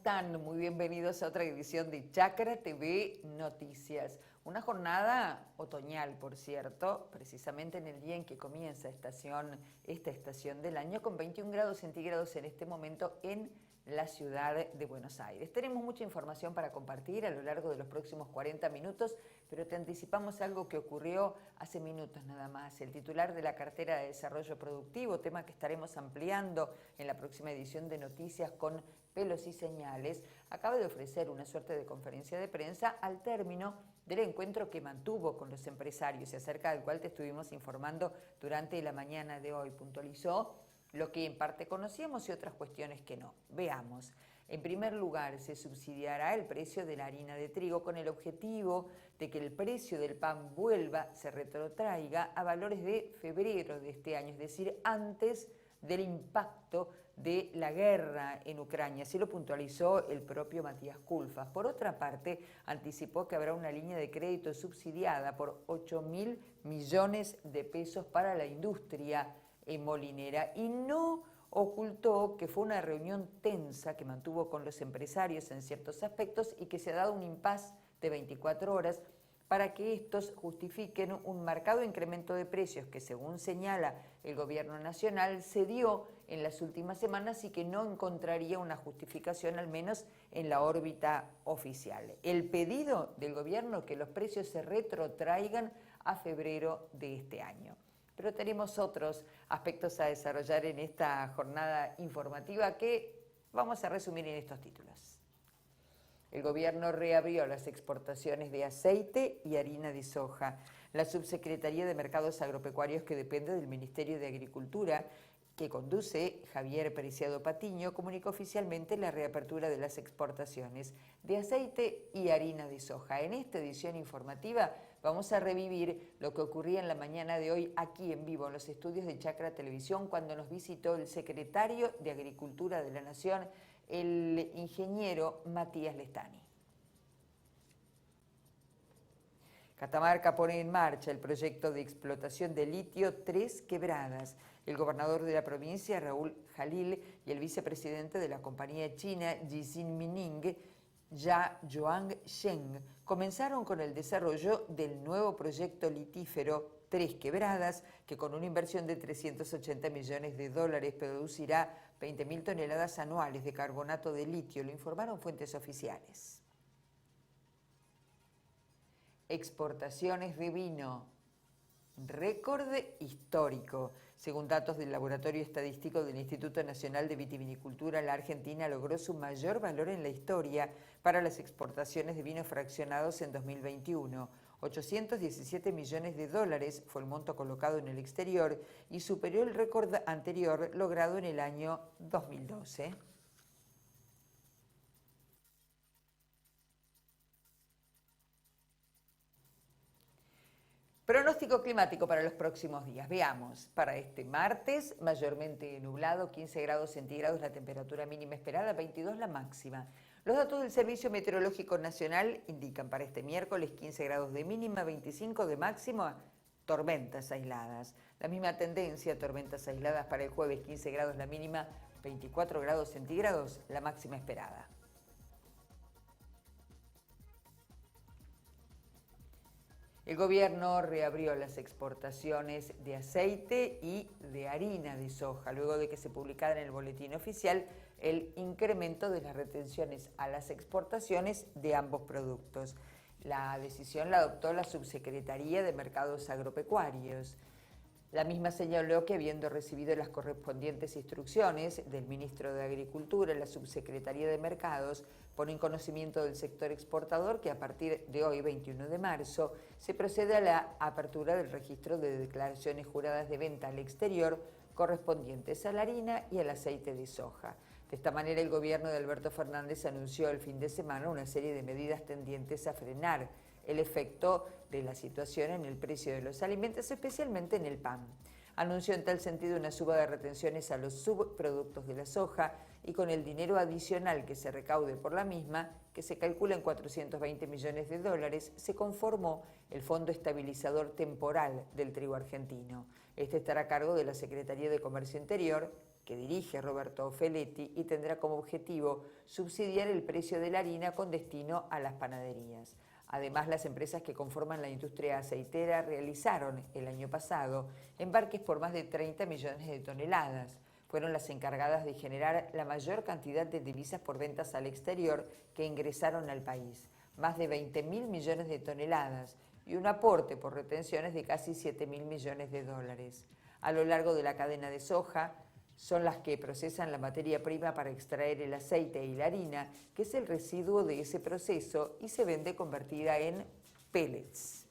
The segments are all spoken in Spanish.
están? Muy bienvenidos a otra edición de Chacra TV Noticias. Una jornada otoñal, por cierto, precisamente en el día en que comienza esta estación del año, con 21 grados centígrados en este momento en la ciudad de Buenos Aires. Tenemos mucha información para compartir a lo largo de los próximos 40 minutos, pero te anticipamos algo que ocurrió hace minutos nada más. El titular de la cartera de desarrollo productivo, tema que estaremos ampliando en la próxima edición de Noticias con pelos y señales, acaba de ofrecer una suerte de conferencia de prensa al término del encuentro que mantuvo con los empresarios y acerca del cual te estuvimos informando durante la mañana de hoy. Puntualizó lo que en parte conocíamos y otras cuestiones que no. Veamos. En primer lugar, se subsidiará el precio de la harina de trigo con el objetivo de que el precio del pan se retrotraiga a valores de febrero de este año, es decir, antes del impacto de la guerra en Ucrania. Así lo puntualizó el propio Matías Culfas. Por otra parte, anticipó que habrá una línea de crédito subsidiada por 8.000 millones de pesos para la industria molinera y no ocultó que fue una reunión tensa que mantuvo con los empresarios en ciertos aspectos y que se ha dado un impasse de 24 horas para que estos justifiquen un marcado incremento de precios que, según señala el gobierno nacional, se dio en las últimas semanas y que no encontraría una justificación, al menos en la órbita oficial. El pedido del gobierno que los precios se retrotraigan a febrero de este año. Pero tenemos otros aspectos a desarrollar en esta jornada informativa que vamos a resumir en estos títulos. El gobierno reabrió las exportaciones de aceite y harina de soja. La Subsecretaría de Mercados Agropecuarios, que depende del Ministerio de Agricultura, que conduce Javier Preciado Patiño, comunicó oficialmente la reapertura de las exportaciones de aceite y harina de soja. En esta edición informativa vamos a revivir lo que ocurría en la mañana de hoy aquí en vivo en los estudios de Chacra Televisión cuando nos visitó el secretario de Agricultura de la Nación, el ingeniero Matías Lestani. Catamarca pone en marcha el proyecto de explotación de litio Tres Quebradas. El gobernador de la provincia, Raúl Jalil, y el vicepresidente de la compañía china, Jixin Mining, Joang Sheng, comenzaron con el desarrollo del nuevo proyecto litífero Tres Quebradas, que con una inversión de 380 millones de dólares producirá 20.000 toneladas anuales de carbonato de litio, lo informaron fuentes oficiales. Exportaciones de vino, récord histórico. Según datos del Laboratorio Estadístico del Instituto Nacional de Vitivinicultura, la Argentina logró su mayor valor en la historia para las exportaciones de vinos fraccionados en 2021. 817 millones de dólares fue el monto colocado en el exterior y superó el récord anterior logrado en el año 2012. Pronóstico climático para los próximos días. Veamos, para este martes, mayormente nublado, 15 grados centígrados la temperatura mínima esperada, 22 la máxima. Los datos del Servicio Meteorológico Nacional indican para este miércoles 15 grados de mínima, 25 de máxima, tormentas aisladas. La misma tendencia, tormentas aisladas para el jueves, 15 grados la mínima, 24 grados centígrados la máxima esperada. El gobierno reabrió las exportaciones de aceite y de harina de soja, luego de que se publicara en el boletín oficial el incremento de las retenciones a las exportaciones de ambos productos. La decisión la adoptó la Subsecretaría de Mercados Agropecuarios. La misma señaló que, habiendo recibido las correspondientes instrucciones del ministro de Agricultura, la Subsecretaría de Mercados pone en conocimiento del sector exportador que a partir de hoy, 21 de marzo, se procede a la apertura del registro de declaraciones juradas de venta al exterior correspondientes a la harina y al aceite de soja. De esta manera, el gobierno de Alberto Fernández anunció el fin de semana una serie de medidas tendientes a frenar el efecto de la situación en el precio de los alimentos, especialmente en el pan. Anunció en tal sentido una suba de retenciones a los subproductos de la soja y con el dinero adicional que se recaude por la misma, que se calcula en 420 millones de dólares, se conformó el Fondo Estabilizador Temporal del Trigo Argentino. Este estará a cargo de la Secretaría de Comercio Interior que dirige Roberto Feletti y tendrá como objetivo subsidiar el precio de la harina con destino a las panaderías. Además, las empresas que conforman la industria aceitera realizaron el año pasado embarques por más de 30 millones de toneladas. Fueron las encargadas de generar la mayor cantidad de divisas por ventas al exterior que ingresaron al país, más de 20.000 millones de toneladas, y un aporte por retenciones de casi 7.000 millones de dólares. A lo largo de la cadena de soja, son las que procesan la materia prima para extraer el aceite y la harina, que es el residuo de ese proceso y se vende convertida en pellets.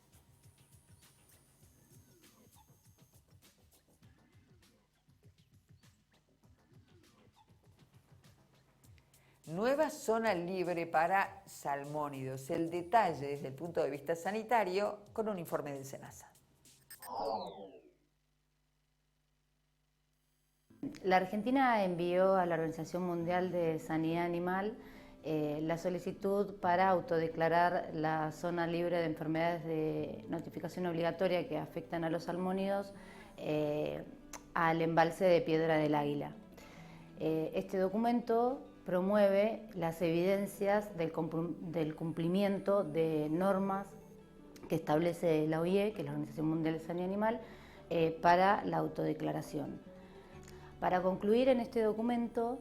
Nueva zona libre para salmónidos. El detalle desde el punto de vista sanitario con un informe del SENASA. La Argentina envió a la Organización Mundial de Sanidad Animal la solicitud para autodeclarar la zona libre de enfermedades de notificación obligatoria que afectan a los salmónidos al embalse de Piedra del Águila. Este documento promueve las evidencias del cumplimiento de normas que establece la OIE, que es la Organización Mundial de Sanidad Animal, para la autodeclaración. Para concluir en este documento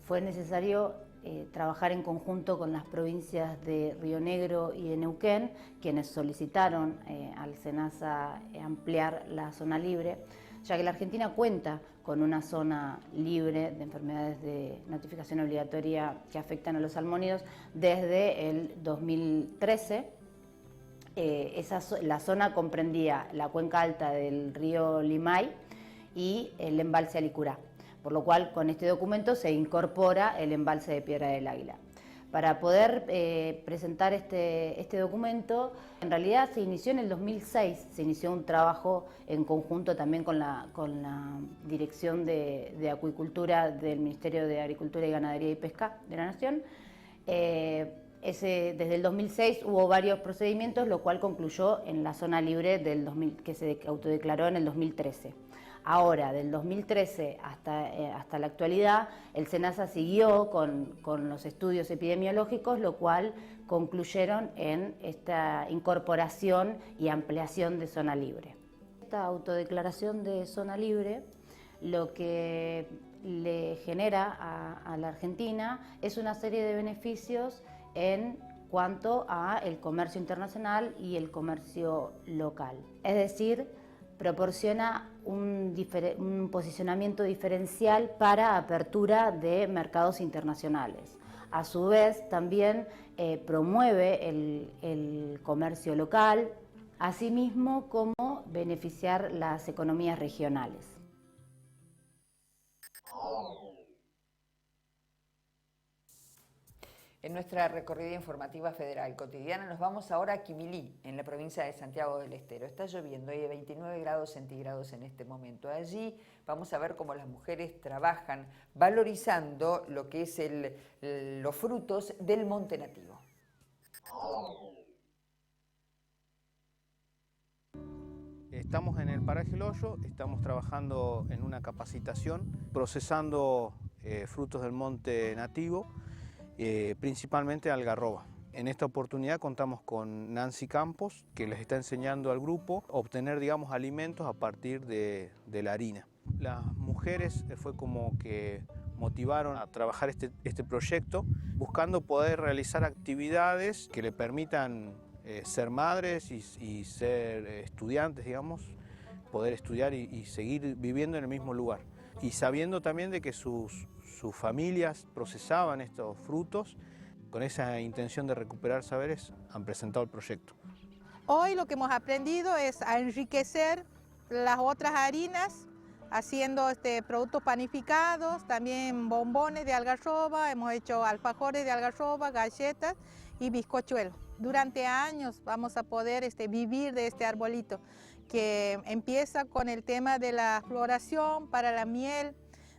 fue necesario trabajar en conjunto con las provincias de Río Negro y de Neuquén, quienes solicitaron al SENASA ampliar la zona libre, ya que la Argentina cuenta con una zona libre de enfermedades de notificación obligatoria que afectan a los salmónidos desde el 2013. La zona comprendía la cuenca alta del río Limay y el embalse Alicurá, por lo cual con este documento se incorpora el embalse de Piedra del Águila. Para poder presentar este documento, en realidad se inició en el 2006, se inició un trabajo en conjunto también con la Dirección de Acuicultura del Ministerio de Agricultura y Ganadería y Pesca de la Nación. Desde el 2006 hubo varios procedimientos, lo cual concluyó en la zona libre que se autodeclaró en el 2013. Ahora, del 2013 hasta la actualidad, el SENASA siguió con los estudios epidemiológicos, lo cual concluyeron en esta incorporación y ampliación de zona libre. Esta autodeclaración de zona libre lo que le genera a la Argentina es una serie de beneficios en cuanto a el comercio internacional y el comercio local. Es decir, proporciona un posicionamiento diferencial para apertura de mercados internacionales. A su vez, también promueve el comercio local, asimismo como beneficiar las economías regionales. En nuestra recorrida informativa federal cotidiana nos vamos ahora a Quimilí, en la provincia de Santiago del Estero. Está lloviendo, hay 29 grados centígrados en este momento. Allí vamos a ver cómo las mujeres trabajan valorizando lo que es los frutos del monte nativo. Estamos en el paraje El Hoyo, estamos trabajando en una capacitación, procesando frutos del monte nativo, principalmente algarroba. En esta oportunidad contamos con Nancy Campos, que les está enseñando al grupo a obtener, digamos, alimentos a partir de la harina. Las mujeres fue como que motivaron a trabajar este proyecto, buscando poder realizar actividades que le permitan ser madres y ser estudiantes, digamos, poder estudiar y seguir viviendo en el mismo lugar. Y sabiendo también de que sus familias procesaban estos frutos, con esa intención de recuperar saberes, han presentado el proyecto. Hoy lo que hemos aprendido es a enriquecer las otras harinas, haciendo productos panificados, también bombones de algarroba, hemos hecho alfajores de algarroba, galletas y bizcochuelos. Durante años vamos a poder vivir de este arbolito, que empieza con el tema de la floración para la miel.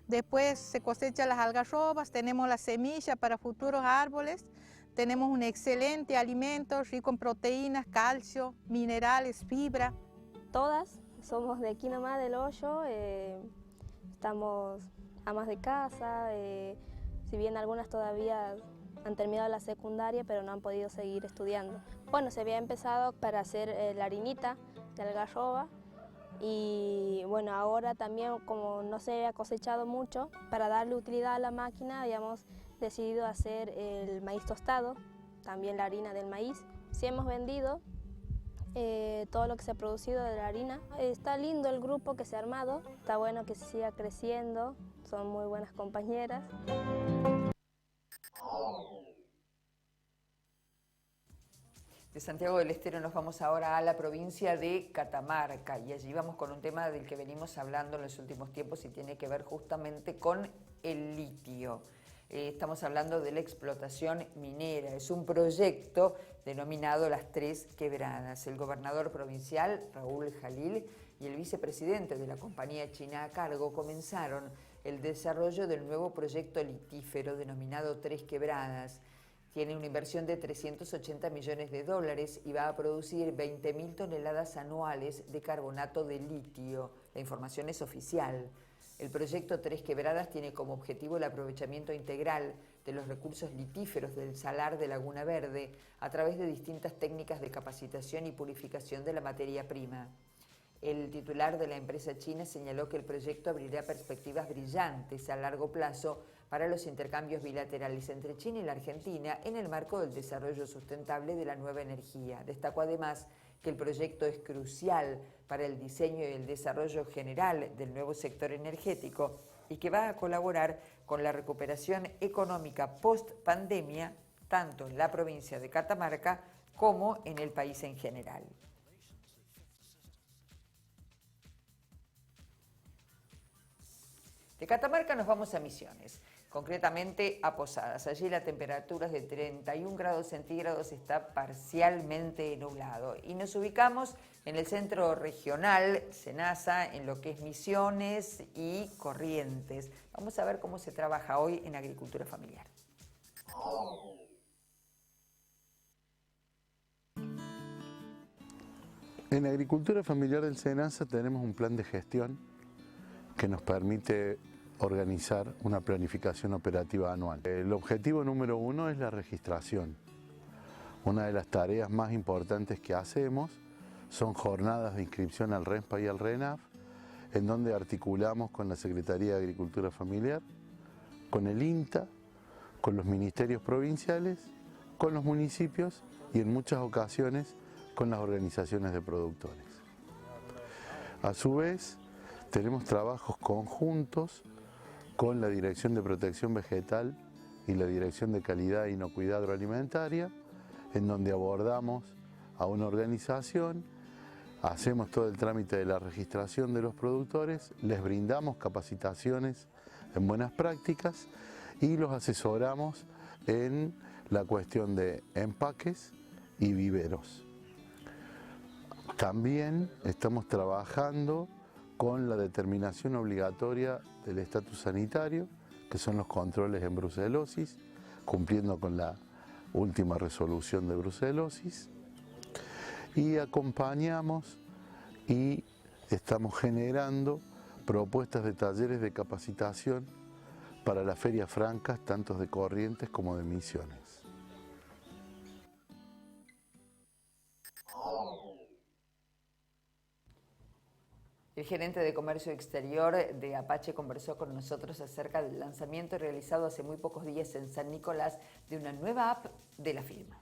Después se cosechan las algarrobas, tenemos la semilla para futuros árboles, tenemos un excelente alimento rico en proteínas, calcio, minerales, fibra. Todas somos de aquí nomás del Hoyo, estamos amas de casa, si bien algunas todavía han terminado la secundaria, pero no han podido seguir estudiando. Bueno, se había empezado para hacer la harinita de algarroba y bueno, ahora también como no se había cosechado mucho, para darle utilidad a la máquina habíamos decidido hacer el maíz tostado, también la harina del maíz. Sí hemos vendido todo lo que se ha producido de la harina. Está lindo el grupo que se ha armado, está bueno que se siga creciendo, son muy buenas compañeras. De Santiago del Estero nos vamos ahora a la provincia de Catamarca y allí vamos con un tema del que venimos hablando en los últimos tiempos y tiene que ver justamente con el litio. Estamos hablando de la explotación minera. Es un proyecto denominado Las Tres Quebradas. El gobernador provincial, Raúl Jalil, y el vicepresidente de la compañía china a cargo comenzaron el desarrollo del nuevo proyecto litífero denominado Tres Quebradas. Tiene una inversión de 380 millones de dólares y va a producir 20.000 toneladas anuales de carbonato de litio. La información es oficial. El proyecto Tres Quebradas tiene como objetivo el aprovechamiento integral de los recursos litíferos del salar de Laguna Verde a través de distintas técnicas de capacitación y purificación de la materia prima. El titular de la empresa china señaló que el proyecto abrirá perspectivas brillantes a largo plazo para los intercambios bilaterales entre China y la Argentina en el marco del desarrollo sustentable de la nueva energía. Destacó además que el proyecto es crucial para el diseño y el desarrollo general del nuevo sector energético y que va a colaborar con la recuperación económica post-pandemia tanto en la provincia de Catamarca como en el país en general. De Catamarca nos vamos a Misiones, concretamente a Posadas. Allí la temperatura es de 31 grados centígrados, está parcialmente nublado. Y nos ubicamos en el centro regional, Senasa, en lo que es Misiones y Corrientes. Vamos a ver cómo se trabaja hoy en agricultura familiar. En agricultura familiar del Senasa tenemos un plan de gestión que nos permite organizar una planificación operativa anual. El objetivo número 1 es la registración. Una de las tareas más importantes que hacemos son jornadas de inscripción al RENPA y al RENAF, en donde articulamos con la Secretaría de Agricultura Familiar, con el INTA, con los ministerios provinciales, con los municipios y en muchas ocasiones con las organizaciones de productores. A su vez, tenemos trabajos conjuntos con la Dirección de Protección Vegetal y la Dirección de Calidad e Inocuidad Agroalimentaria, en donde abordamos a una organización, hacemos todo el trámite de la registración de los productores, les brindamos capacitaciones en buenas prácticas y los asesoramos en la cuestión de empaques y viveros. También estamos trabajando con la determinación obligatoria del estatus sanitario, que son los controles en brucelosis, cumpliendo con la última resolución de brucelosis, y acompañamos y estamos generando propuestas de talleres de capacitación para las ferias francas, tanto de Corrientes como de Misiones. El gerente de Comercio Exterior de Apache conversó con nosotros acerca del lanzamiento realizado hace muy pocos días en San Nicolás de una nueva app de la firma.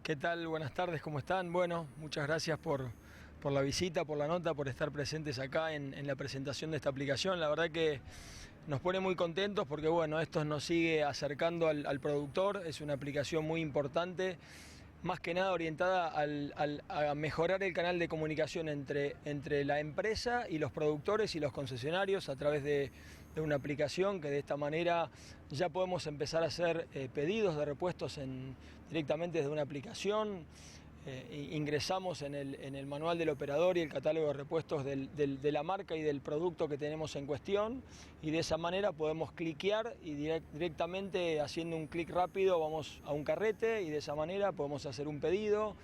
¿Qué tal? Buenas tardes, ¿cómo están? Bueno, muchas gracias por la visita, por la nota, por estar presentes acá en la presentación de esta aplicación. La verdad que nos pone muy contentos porque bueno, esto nos sigue acercando al productor, es una aplicación muy importante, más que nada orientada a mejorar el canal de comunicación entre la empresa y los productores y los concesionarios a través de una aplicación que de esta manera ya podemos empezar a hacer pedidos de repuestos directamente desde una aplicación. Ingresamos en el manual del operador y el catálogo de repuestos de la marca y del producto que tenemos en cuestión y de esa manera podemos cliquear y directamente haciendo un clic rápido vamos a un carrete y de esa manera podemos hacer un pedido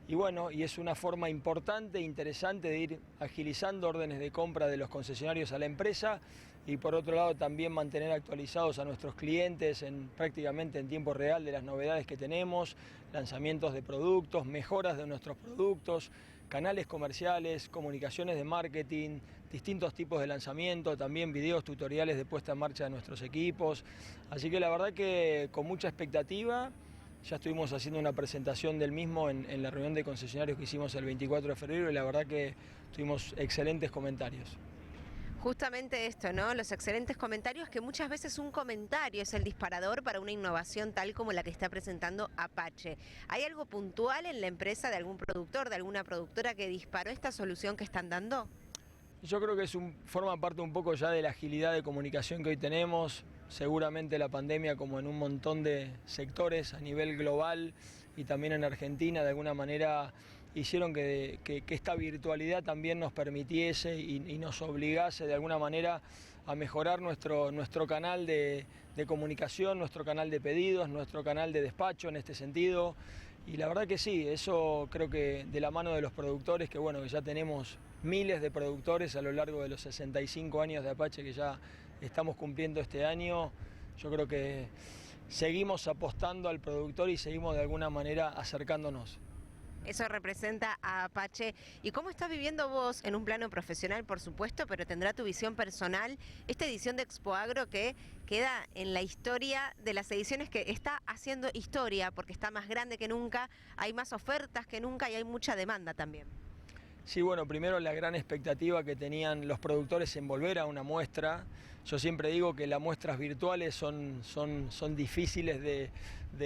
Y bueno, y es una forma importante e interesante de ir agilizando órdenes de compra de los concesionarios a la empresa y por otro lado también mantener actualizados a nuestros clientes prácticamente en tiempo real de las novedades que tenemos, lanzamientos de productos, mejoras de nuestros productos, canales comerciales, comunicaciones de marketing, distintos tipos de lanzamiento, también videos tutoriales de puesta en marcha de nuestros equipos. Así que la verdad que con mucha expectativa. Ya estuvimos haciendo una presentación del mismo en la reunión de concesionarios que hicimos el 24 de febrero y la verdad que tuvimos excelentes comentarios. Justamente esto, ¿no? Los excelentes comentarios, que muchas veces un comentario es el disparador para una innovación tal como la que está presentando Apache. ¿Hay algo puntual en la empresa de algún productor, de alguna productora que disparó esta solución que están dando? Yo creo que forma parte un poco ya de la agilidad de comunicación que hoy tenemos. Seguramente la pandemia, como en un montón de sectores a nivel global y también en Argentina, de alguna manera hicieron que esta virtualidad también nos permitiese y nos obligase de alguna manera a mejorar nuestro canal de comunicación, nuestro canal de pedidos, nuestro canal de despacho en este sentido. Y la verdad que sí, eso creo que de la mano de los productores, que bueno, que ya tenemos miles de productores a lo largo de los 65 años de Apache que ya estamos cumpliendo este año, yo creo que seguimos apostando al productor y seguimos de alguna manera acercándonos. Eso representa a Apache. ¿Y cómo estás viviendo vos en un plano profesional, por supuesto, pero tendrá tu visión personal, esta edición de Expoagro que queda en la historia de las ediciones, que está haciendo historia porque está más grande que nunca, hay más ofertas que nunca y hay mucha demanda también? Sí, bueno, primero la gran expectativa que tenían los productores en volver a una muestra. Yo siempre digo que las muestras virtuales son difíciles de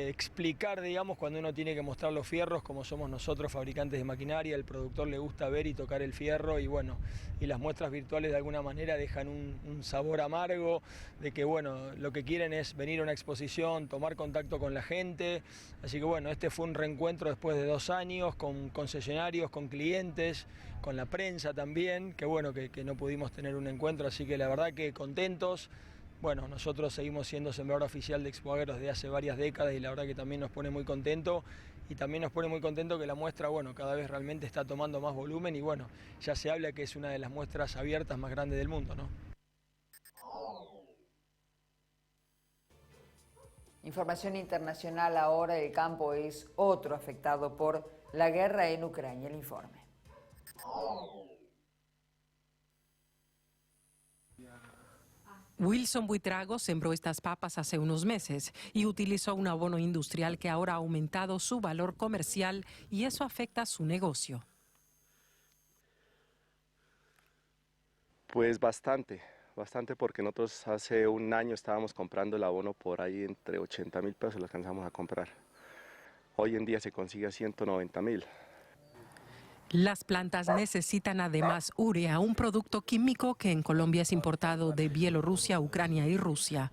explicar, digamos, cuando uno tiene que mostrar los fierros, como somos nosotros fabricantes de maquinaria, el productor le gusta ver y tocar el fierro y bueno, y las muestras virtuales de alguna manera dejan un sabor amargo de que bueno, lo que quieren es venir a una exposición, tomar contacto con la gente, así que bueno, este fue un reencuentro después de 2 años con concesionarios, con clientes, con la prensa también, que bueno, que no pudimos tener un encuentro, así que la verdad que contentos. Bueno, nosotros seguimos siendo sembrador oficial de Expoagro desde hace varias décadas y la verdad que también nos pone muy contento y también nos pone muy contento que la muestra, bueno, cada vez realmente está tomando más volumen y bueno, ya se habla que es una de las muestras abiertas más grandes del mundo, ¿no? Información internacional ahora, el campo es otro afectado por la guerra en Ucrania. El informe. Wilson Buitrago sembró estas papas hace unos meses y utilizó un abono industrial que ahora ha aumentado su valor comercial y eso afecta su negocio. Pues bastante porque nosotros hace un año estábamos comprando el abono por ahí entre 80.000 pesos, lo alcanzamos a comprar. Hoy en día se consigue a 190.000. Las plantas necesitan además urea, un producto químico que en Colombia es importado de Bielorrusia, Ucrania y Rusia.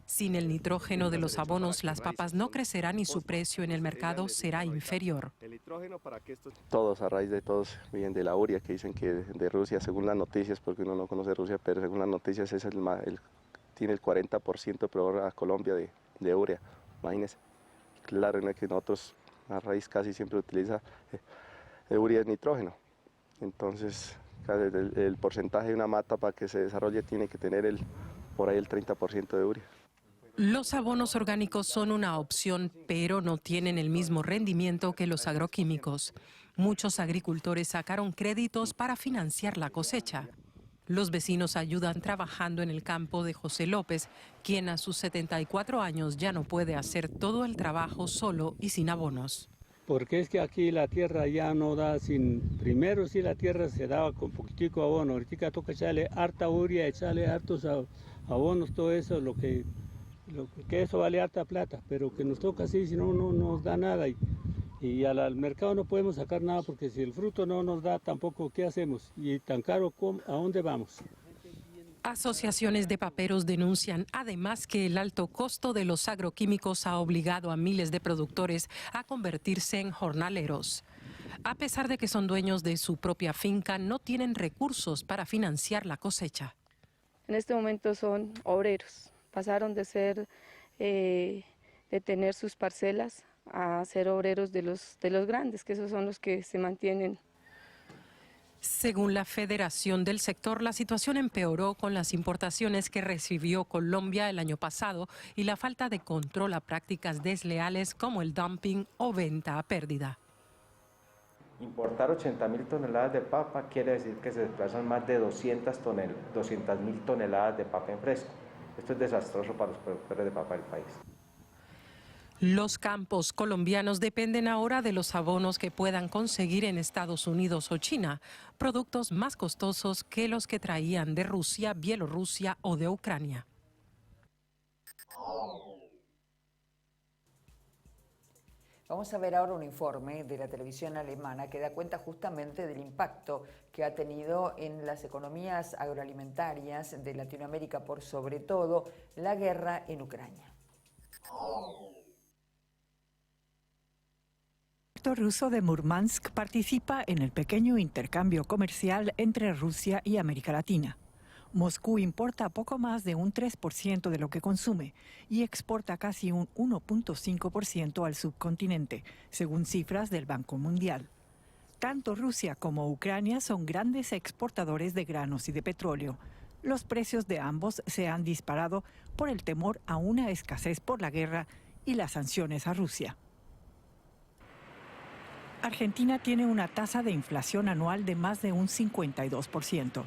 Sin el nitrógeno de los abonos, las papas no crecerán y su precio en el mercado será inferior. Todos, a raíz de todos, vienen de la urea, que dicen que de Rusia, según las noticias, porque uno no conoce Rusia, pero según las noticias tiene el 40% de proveedor a Colombia de urea, imagínense. Claro, no es que nosotros, a raíz casi siempre utiliza urea es nitrógeno, entonces el porcentaje de una mata para que se desarrolle tiene que tener por ahí el 30% de urea. Los abonos orgánicos son una opción, pero no tienen el mismo rendimiento que los agroquímicos. Muchos agricultores sacaron créditos para financiar la cosecha. Los vecinos ayudan trabajando en el campo de José López, quien a sus 74 años ya no puede hacer todo el trabajo solo y sin abonos. Porque es que aquí la tierra ya no da primero sí la tierra se daba con poquitico abono, ahorita toca echarle harta urea, echarle hartos abonos, todo eso, que eso vale harta plata, pero que nos toca así, si no, no nos da nada y al mercado no podemos sacar nada porque si el fruto no nos da tampoco, ¿qué hacemos? Y tan caro, ¿a dónde vamos? Asociaciones de paperos denuncian además que el alto costo de los agroquímicos ha obligado a miles de productores a convertirse en jornaleros. A pesar de que son dueños de su propia finca, no tienen recursos para financiar la cosecha. En este momento son obreros, pasaron de tener sus parcelas a ser obreros de los grandes, que esos son los que se mantienen. Según la Federación del Sector, la situación empeoró con las importaciones que recibió Colombia el año pasado y la falta de control a prácticas desleales como el dumping o venta a pérdida. Importar 80.000 toneladas de papa quiere decir que se desplazan más de 200.000 toneladas de papa en fresco. Esto es desastroso para los productores de papa del país. Los campos colombianos dependen ahora de los abonos que puedan conseguir en Estados Unidos o China, productos más costosos que los que traían de Rusia, Bielorrusia o de Ucrania. Vamos a ver ahora un informe de la televisión alemana que da cuenta justamente del impacto que ha tenido en las economías agroalimentarias de Latinoamérica, por sobre todo la guerra en Ucrania. El puerto ruso de Murmansk participa en el pequeño intercambio comercial entre Rusia y América Latina. Moscú importa poco más de un 3% de lo que consume y exporta casi un 1.5% al subcontinente, según cifras del Banco Mundial. Tanto Rusia como Ucrania son grandes exportadores de granos y de petróleo. Los precios de ambos se han disparado por el temor a una escasez por la guerra y las sanciones a Rusia. Argentina tiene una tasa de inflación anual de más de un 52%.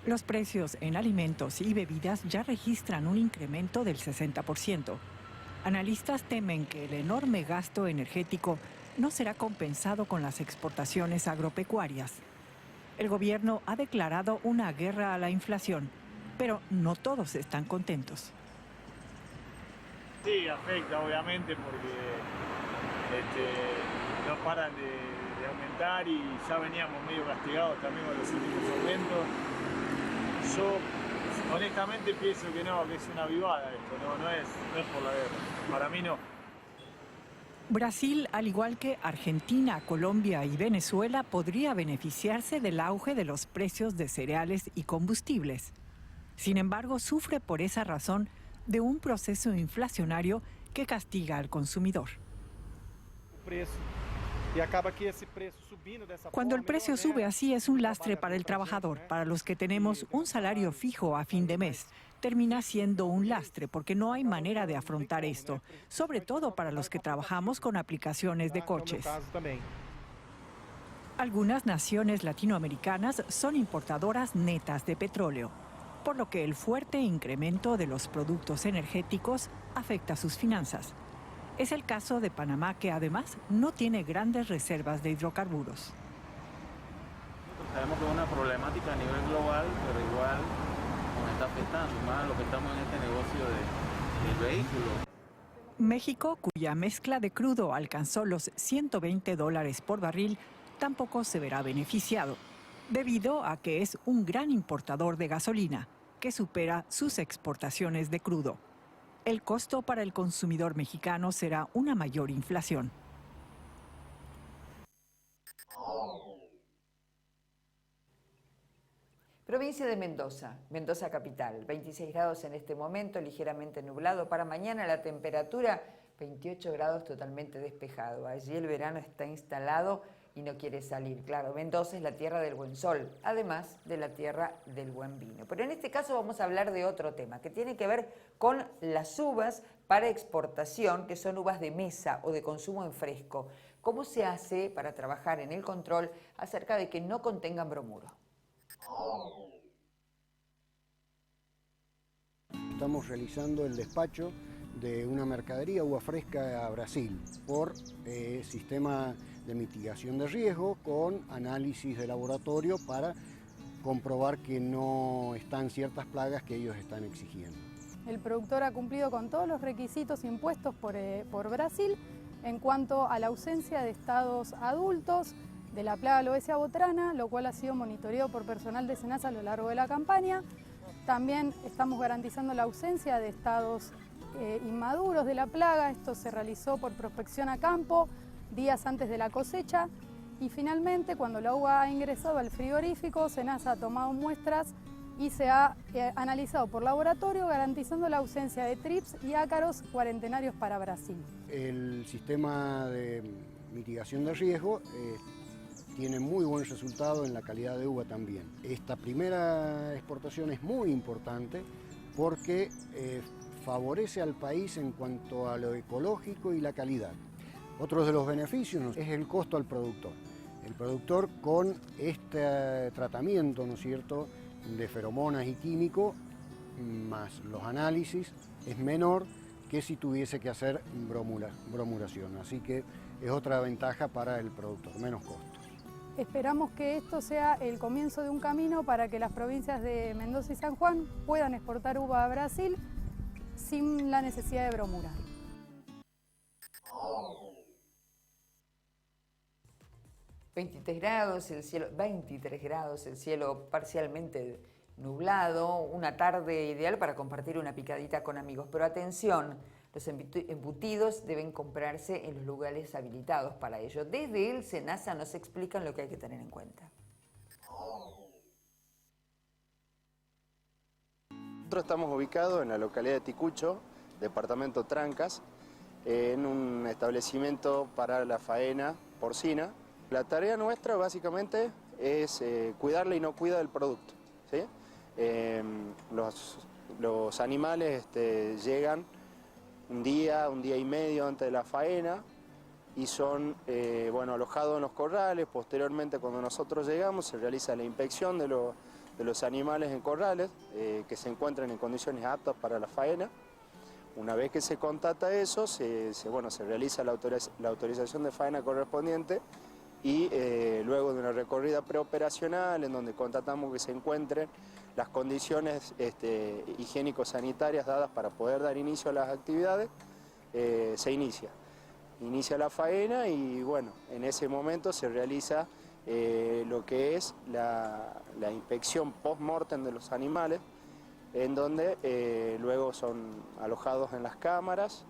Los precios en alimentos y bebidas ya registran un incremento del 60%. Analistas temen que el enorme gasto energético no será compensado con las exportaciones agropecuarias. El gobierno ha declarado una guerra a la inflación, pero no todos están contentos. Sí, afecta obviamente porque no paran de aumentar y ya veníamos medio castigados también con los últimos aumentos. Yo honestamente pienso que no, que es una avivada esto, no es por la guerra, para mí no. Brasil, al igual que Argentina, Colombia y Venezuela, podría beneficiarse del auge de los precios de cereales y combustibles. Sin embargo, sufre por esa razón de un proceso inflacionario que castiga al consumidor. Cuando el precio sube así es un lastre para el trabajador, para los que tenemos un salario fijo a fin de mes. Termina siendo un lastre porque no hay manera de afrontar esto, sobre todo para los que trabajamos con aplicaciones de coches. Algunas naciones latinoamericanas son importadoras netas de petróleo, por lo que el fuerte incremento de los productos energéticos afecta sus finanzas. Es el caso de Panamá, que además no tiene grandes reservas de hidrocarburos. Sabemos que es una problemática a nivel global, pero igual nos está afectando más a lo que estamos en este negocio del vehículo. México, cuya mezcla de crudo alcanzó los $120 por barril, tampoco se verá beneficiado, debido a que es un gran importador de gasolina, que supera sus exportaciones de crudo. El costo para el consumidor mexicano será una mayor inflación. Provincia de Mendoza, Mendoza capital, 26 grados en este momento, ligeramente nublado. Para mañana la temperatura 28 grados, totalmente despejado. Allí el verano está instalado y no quiere salir. Claro, Mendoza es la tierra del buen sol, además de la tierra del buen vino. Pero en este caso vamos a hablar de otro tema que tiene que ver con las uvas para exportación, que son uvas de mesa o de consumo en fresco. ¿Cómo se hace para trabajar en el control acerca de que no contengan bromuro? Estamos realizando el despacho de una mercadería uva fresca a Brasil por sistema de mitigación de riesgo con análisis de laboratorio para comprobar que no están ciertas plagas que ellos están exigiendo. El productor ha cumplido con todos los requisitos impuestos por Brasil en cuanto a la ausencia de estados adultos de la plaga Lobesia botrana, lo cual ha sido monitoreado por personal de SENASA a lo largo de la campaña. También estamos garantizando la ausencia de estados inmaduros de la plaga. Esto se realizó por prospección a campo días antes de la cosecha y finalmente cuando la uva ha ingresado al frigorífico, SENASA ha tomado muestras y se ha analizado por laboratorio garantizando la ausencia de trips y ácaros cuarentenarios para Brasil. El sistema de mitigación de riesgo tiene muy buen resultado en la calidad de uva también. Esta primera exportación es muy importante porque favorece al país en cuanto a lo ecológico y la calidad. Otro de los beneficios es el costo al productor. El productor con este tratamiento, ¿no es cierto?, de feromonas y químico, más los análisis, es menor que si tuviese que hacer bromuración. Así que es otra ventaja para el productor, menos costos. Esperamos que esto sea el comienzo de un camino para que las provincias de Mendoza y San Juan puedan exportar uva a Brasil sin la necesidad de bromurar. ...23 grados, el cielo parcialmente nublado, una tarde ideal para compartir una picadita con amigos. Pero atención, los embutidos deben comprarse en los lugares habilitados para ello. Desde el SENASA nos explican lo que hay que tener en cuenta. Nosotros estamos ubicados en la localidad de Ticucho, departamento Trancas, en un establecimiento para la faena porcina. La tarea nuestra básicamente es cuidar la inocuidad del producto, ¿sí? Los animales llegan un día y medio antes de la faena y son alojados en los corrales. Posteriormente, cuando nosotros llegamos, se realiza la inspección de los animales en corrales que se encuentran en condiciones aptas para la faena. Una vez que se constata eso, se realiza la autorización de faena correspondiente y luego de una recorrida preoperacional en donde constatamos que se encuentren las condiciones higiénico-sanitarias dadas para poder dar inicio a las actividades, se inicia la faena y en ese momento se realiza lo que es la inspección post-mortem de los animales, en donde luego son alojados en las cámaras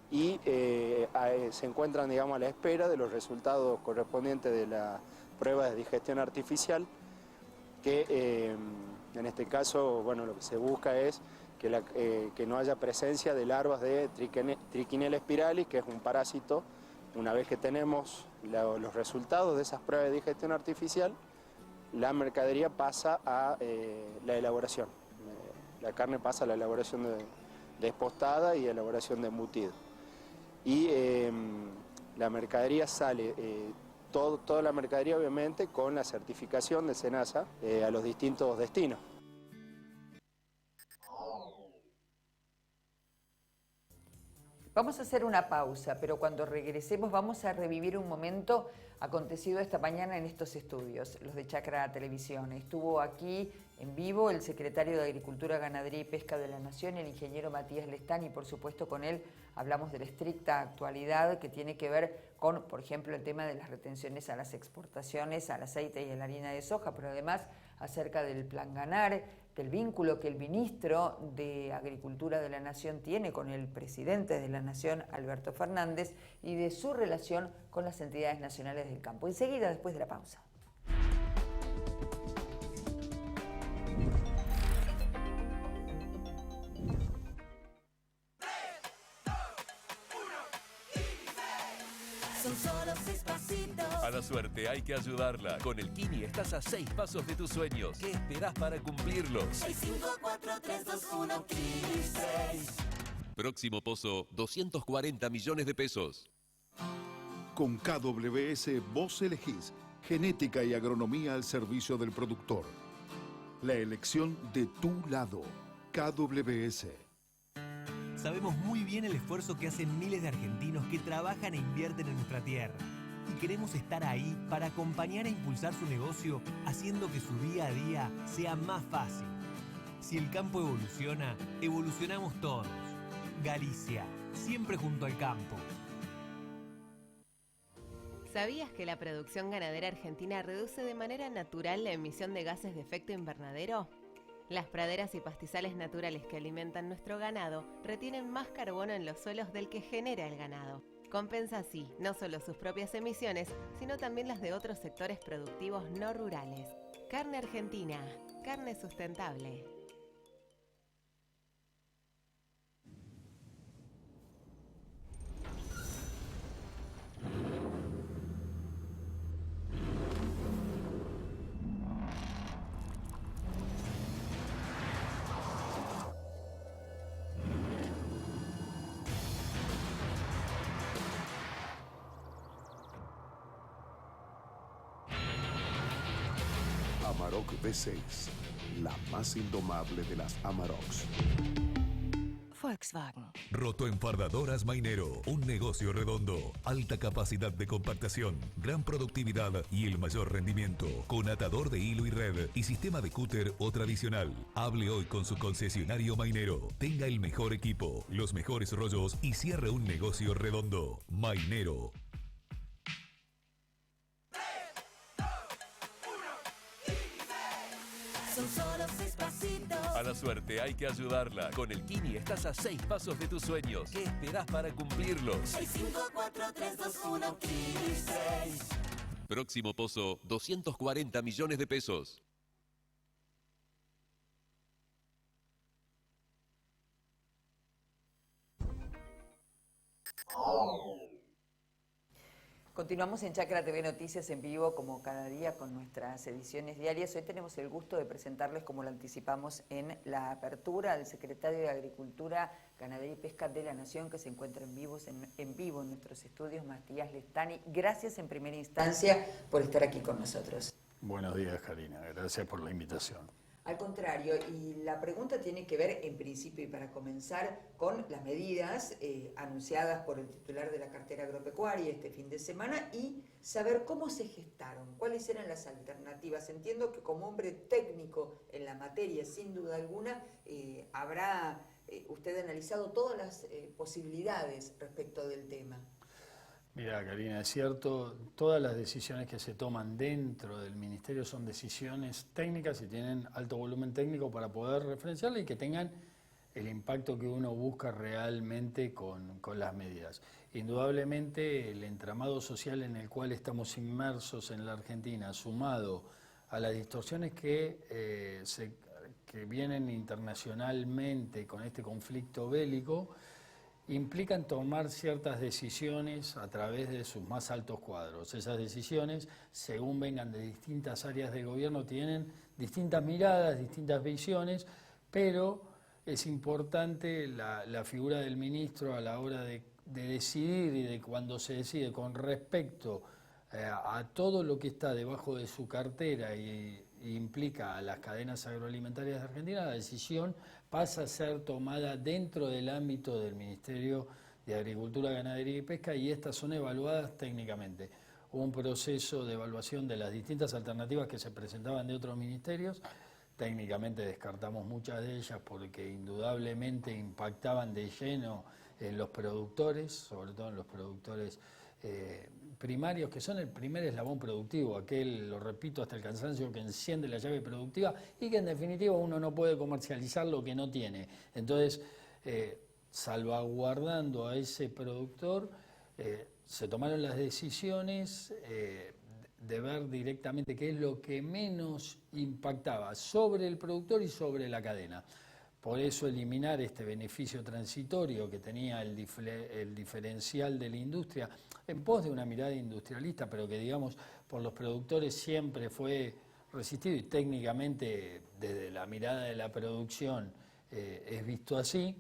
y se encuentran, digamos, a la espera de los resultados correspondientes de la prueba de digestión artificial, que en este caso, lo que se busca es que no haya presencia de larvas de Trichinella spiralis, que es un parásito. Una vez que tenemos los resultados de esas pruebas de digestión artificial, la mercadería pasa a la elaboración. La carne pasa a la elaboración de despostada y elaboración de embutido. Y la mercadería sale, toda la mercadería obviamente con la certificación de SENASA a los distintos destinos. Vamos a hacer una pausa, pero cuando regresemos vamos a revivir un momento acontecido esta mañana en estos estudios, los de Chacra Televisión. Estuvo aquí en vivo el secretario de Agricultura, Ganadería y Pesca de la Nación, el ingeniero Matías Lestán, y por supuesto con él hablamos de la estricta actualidad que tiene que ver con, por ejemplo, el tema de las retenciones a las exportaciones, al aceite y a la harina de soja, pero además acerca del Plan Ganar, del vínculo que el ministro de Agricultura de la Nación tiene con el presidente de la Nación, Alberto Fernández, y de su relación con las entidades nacionales del campo. Enseguida, después de la pausa. A la suerte hay que ayudarla. Con el Kini estás a 6 pasos de tus sueños. ¿Qué esperás para cumplirlos? 654-321 Kini 6. Próximo pozo, 240 millones de pesos. Con KWS vos elegís genética y agronomía al servicio del productor. La elección de tu lado. KWS. Sabemos muy bien el esfuerzo que hacen miles de argentinos que trabajan e invierten en nuestra tierra. Y queremos estar ahí para acompañar e impulsar su negocio, haciendo que su día a día sea más fácil. Si el campo evoluciona, evolucionamos todos. Galicia, siempre junto al campo. ¿Sabías que la producción ganadera argentina reduce de manera natural la emisión de gases de efecto invernadero? Las praderas y pastizales naturales que alimentan nuestro ganado retienen más carbono en los suelos del que genera el ganado. Compensa así no solo sus propias emisiones, sino también las de otros sectores productivos no rurales. Carne argentina, carne sustentable. Amarok V6, la más indomable de las Amaroks. Volkswagen. Rotoenfardadoras Mainero, un negocio redondo, alta capacidad de compactación, gran productividad y el mayor rendimiento, con atador de hilo y red y sistema de cúter o tradicional. Hable hoy con su concesionario Mainero. Tenga el mejor equipo, los mejores rollos y cierre un negocio redondo. Mainero. Son solo 6 pasitos. A la suerte hay que ayudarla. Con el Kini estás a 6 pasos de tus sueños. ¿Qué esperás para cumplirlos? 6, 5, 4, 3, 2, 1, Kini 6. Próximo pozo, 240 millones de pesos. Continuamos en Chacra TV Noticias en vivo como cada día con nuestras ediciones diarias. Hoy tenemos el gusto de presentarles, como lo anticipamos en la apertura, al secretario de Agricultura, Ganadería y Pesca de la Nación, que se encuentra en vivo en nuestros estudios, Matías Lestani. Gracias en primera instancia por estar aquí con nosotros. Buenos días, Karina. Gracias por la invitación. Al contrario, y la pregunta tiene que ver, en principio y para comenzar, con las medidas anunciadas por el titular de la cartera agropecuaria este fin de semana y saber cómo se gestaron, cuáles eran las alternativas. Entiendo que como hombre técnico en la materia, sin duda alguna, habrá usted analizado todas las posibilidades respecto del tema. Mira, Karina, es cierto, todas las decisiones que se toman dentro del Ministerio son decisiones técnicas y tienen alto volumen técnico para poder referenciarlas y que tengan el impacto que uno busca realmente con las medidas. Indudablemente, el entramado social en el cual estamos inmersos en la Argentina, sumado a las distorsiones que vienen internacionalmente con este conflicto bélico, implican tomar ciertas decisiones a través de sus más altos cuadros. Esas decisiones, según vengan de distintas áreas del gobierno, tienen distintas miradas, distintas visiones, pero es importante la figura del ministro a la hora de decidir y de cuando se decide con respecto a todo lo que está debajo de su cartera y implica a las cadenas agroalimentarias de Argentina, la decisión pasa a ser tomada dentro del ámbito del Ministerio de Agricultura, Ganadería y Pesca y estas son evaluadas técnicamente. Hubo un proceso de evaluación de las distintas alternativas que se presentaban de otros ministerios. Técnicamente descartamos muchas de ellas porque indudablemente impactaban de lleno en los productores, sobre todo en los productores primarios, que son el primer eslabón productivo, aquel, lo repito hasta el cansancio, que enciende la llave productiva y que en definitiva uno no puede comercializar lo que no tiene. Entonces, salvaguardando a ese productor, se tomaron las decisiones de ver directamente qué es lo que menos impactaba sobre el productor y sobre la cadena. Por eso eliminar este beneficio transitorio que tenía el diferencial de la industria en pos de una mirada industrialista, pero que digamos por los productores siempre fue resistido y técnicamente desde la mirada de la producción es visto así.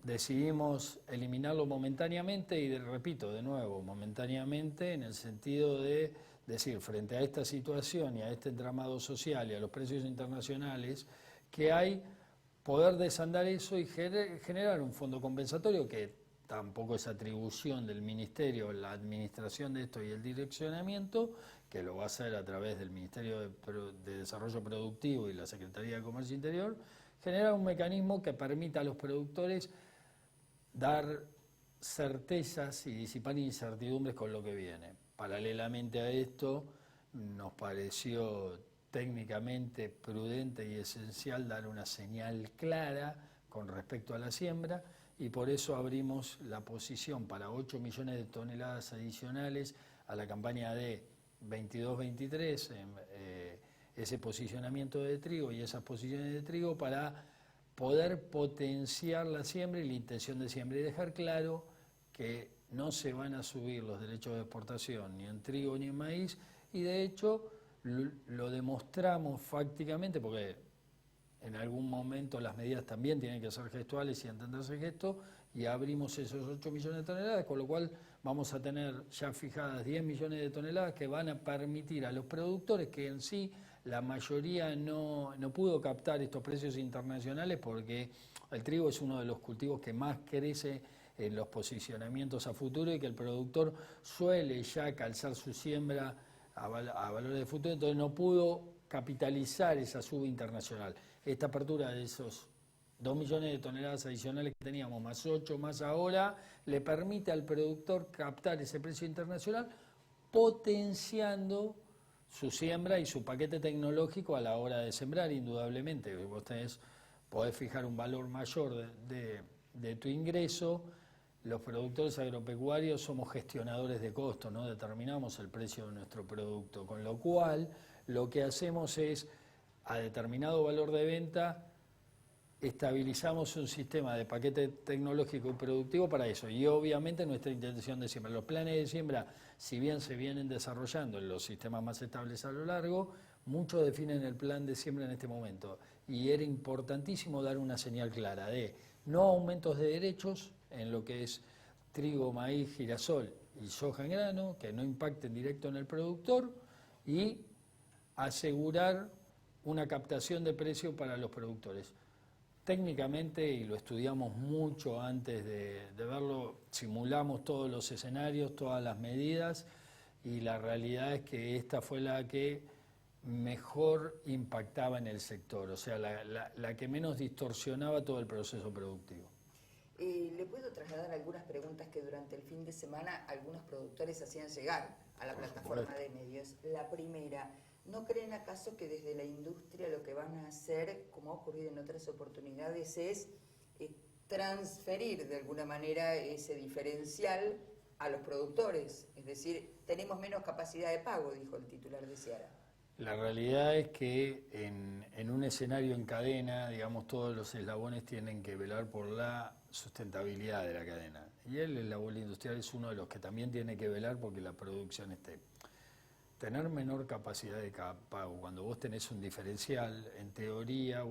Decidimos eliminarlo momentáneamente y repito de nuevo, momentáneamente en el sentido de decir frente a esta situación y a este entramado social y a los precios internacionales que hay, poder desandar eso y generar un fondo compensatorio que tampoco es atribución del Ministerio, la administración de esto y el direccionamiento, que lo va a hacer a través del Ministerio de Desarrollo Productivo y la Secretaría de Comercio Interior, generar un mecanismo que permita a los productores dar certezas y disipar incertidumbres con lo que viene. Paralelamente a esto, nos pareció técnicamente prudente y esencial dar una señal clara con respecto a la siembra y por eso abrimos la posición para 8 millones de toneladas adicionales a la campaña de 22-23 ese posicionamiento de trigo y esas posiciones de trigo para poder potenciar la siembra y la intención de siembra y dejar claro que no se van a subir los derechos de exportación ni en trigo ni en maíz, y de hecho lo demostramos fácticamente porque en algún momento las medidas también tienen que ser gestuales y entenderse gesto, y abrimos esos 8 millones de toneladas, con lo cual vamos a tener ya fijadas 10 millones de toneladas que van a permitir a los productores, que en sí la mayoría no pudo captar estos precios internacionales porque el trigo es uno de los cultivos que más crece en los posicionamientos a futuro y que el productor suele ya calzar su siembra a valores de futuro, entonces no pudo capitalizar esa suba internacional. Esta apertura de esos 2 millones de toneladas adicionales que teníamos, más 8 más ahora, le permite al productor captar ese precio internacional, potenciando su siembra y su paquete tecnológico a la hora de sembrar, indudablemente. Vos podés fijar un valor mayor de tu ingreso. Los productores agropecuarios somos gestionadores de costos, no determinamos el precio de nuestro producto, con lo cual lo que hacemos es, a determinado valor de venta, estabilizamos un sistema de paquete tecnológico y productivo para eso. Y obviamente nuestra intención de siembra. Los planes de siembra, si bien se vienen desarrollando en los sistemas más estables a lo largo, muchos definen el plan de siembra en este momento. Y era importantísimo dar una señal clara de no aumentos de derechos en lo que es trigo, maíz, girasol y soja en grano, que no impacten directo en el productor, y asegurar una captación de precio para los productores. Técnicamente, y lo estudiamos mucho antes de verlo, simulamos todos los escenarios, todas las medidas, y la realidad es que esta fue la que mejor impactaba en el sector, o sea, la que menos distorsionaba todo el proceso productivo. Le puedo trasladar algunas preguntas que durante el fin de semana algunos productores hacían llegar a la plataforma de medios. La primera, ¿no creen acaso que desde la industria lo que van a hacer, como ha ocurrido en otras oportunidades, es transferir de alguna manera ese diferencial a los productores? Es decir, tenemos menos capacidad de pago, dijo el titular de Seara. La realidad es que en un escenario en cadena, digamos, todos los eslabones tienen que velar por la sustentabilidad de la cadena. Y el eslabón industrial es uno de los que también tiene que velar porque la producción esté. Tener menor capacidad de pago, cuando vos tenés un diferencial, en teoría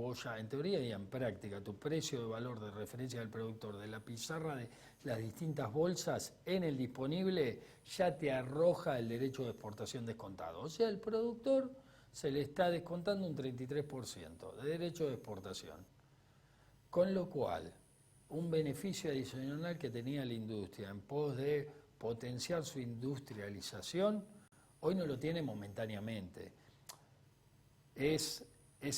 y en práctica, tu precio de valor de referencia del productor, de la pizarra de las distintas bolsas en el disponible, ya te arroja el derecho de exportación descontado. O sea, el productor se le está descontando un 33% de derecho de exportación. Con lo cual, un beneficio adicional que tenía la industria en pos de potenciar su industrialización, hoy no lo tiene momentáneamente. Es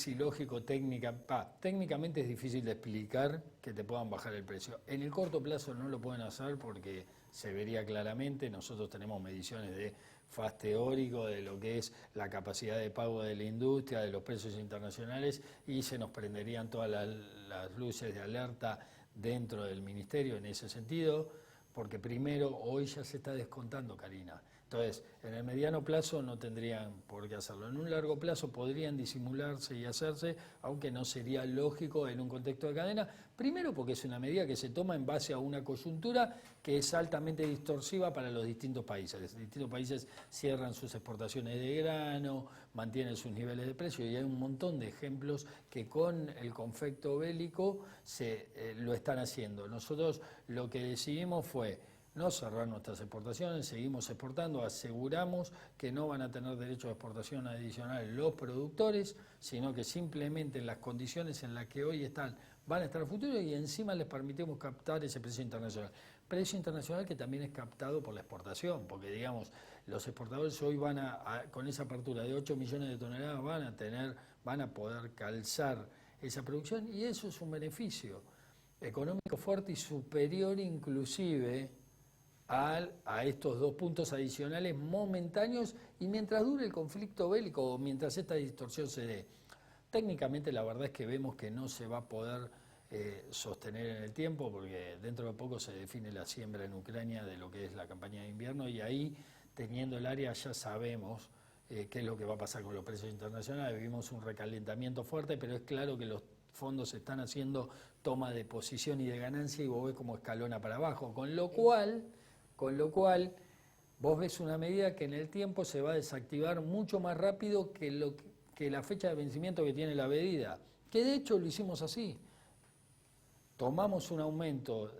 ilógico técnicamente es difícil de explicar que te puedan bajar el precio. En el corto plazo no lo pueden hacer porque se vería claramente. Nosotros tenemos mediciones de FAS teórico de lo que es la capacidad de pago de la industria, de los precios internacionales, y se nos prenderían todas las luces de alerta dentro del ministerio en ese sentido, porque primero hoy ya se está descontando, Karina. Entonces, en el mediano plazo no tendrían por qué hacerlo. En un largo plazo podrían disimularse y hacerse, aunque no sería lógico en un contexto de cadena. Primero porque es una medida que se toma en base a una coyuntura que es altamente distorsiva para los distintos países. Los distintos países cierran sus exportaciones de grano, mantienen sus niveles de precio, y hay un montón de ejemplos que con el conflicto bélico lo están haciendo. Nosotros lo que decidimos fue no cerrar nuestras exportaciones, seguimos exportando, aseguramos que no van a tener derecho de exportación adicional los productores, sino que simplemente en las condiciones en las que hoy están van a estar a futuro, y encima les permitimos captar ese precio internacional. Precio internacional que también es captado por la exportación, porque digamos, los exportadores hoy van con esa apertura de 8 millones de toneladas van a poder calzar esa producción, y eso es un beneficio económico fuerte y superior inclusive a estos 2 puntos adicionales momentáneos, y mientras dure el conflicto bélico o mientras esta distorsión se dé. Técnicamente la verdad es que vemos que no se va a poder sostener en el tiempo, porque dentro de poco se define la siembra en Ucrania de lo que es la campaña de invierno, y ahí, teniendo el área, ya sabemos qué es lo que va a pasar con los precios internacionales. Vivimos un recalentamiento fuerte, pero es claro que los fondos están haciendo toma de posición y de ganancia y vos ves como escalona para abajo, con lo cual vos ves una medida que en el tiempo se va a desactivar mucho más rápido que la fecha de vencimiento que tiene la medida, que de hecho lo hicimos así. Tomamos un aumento,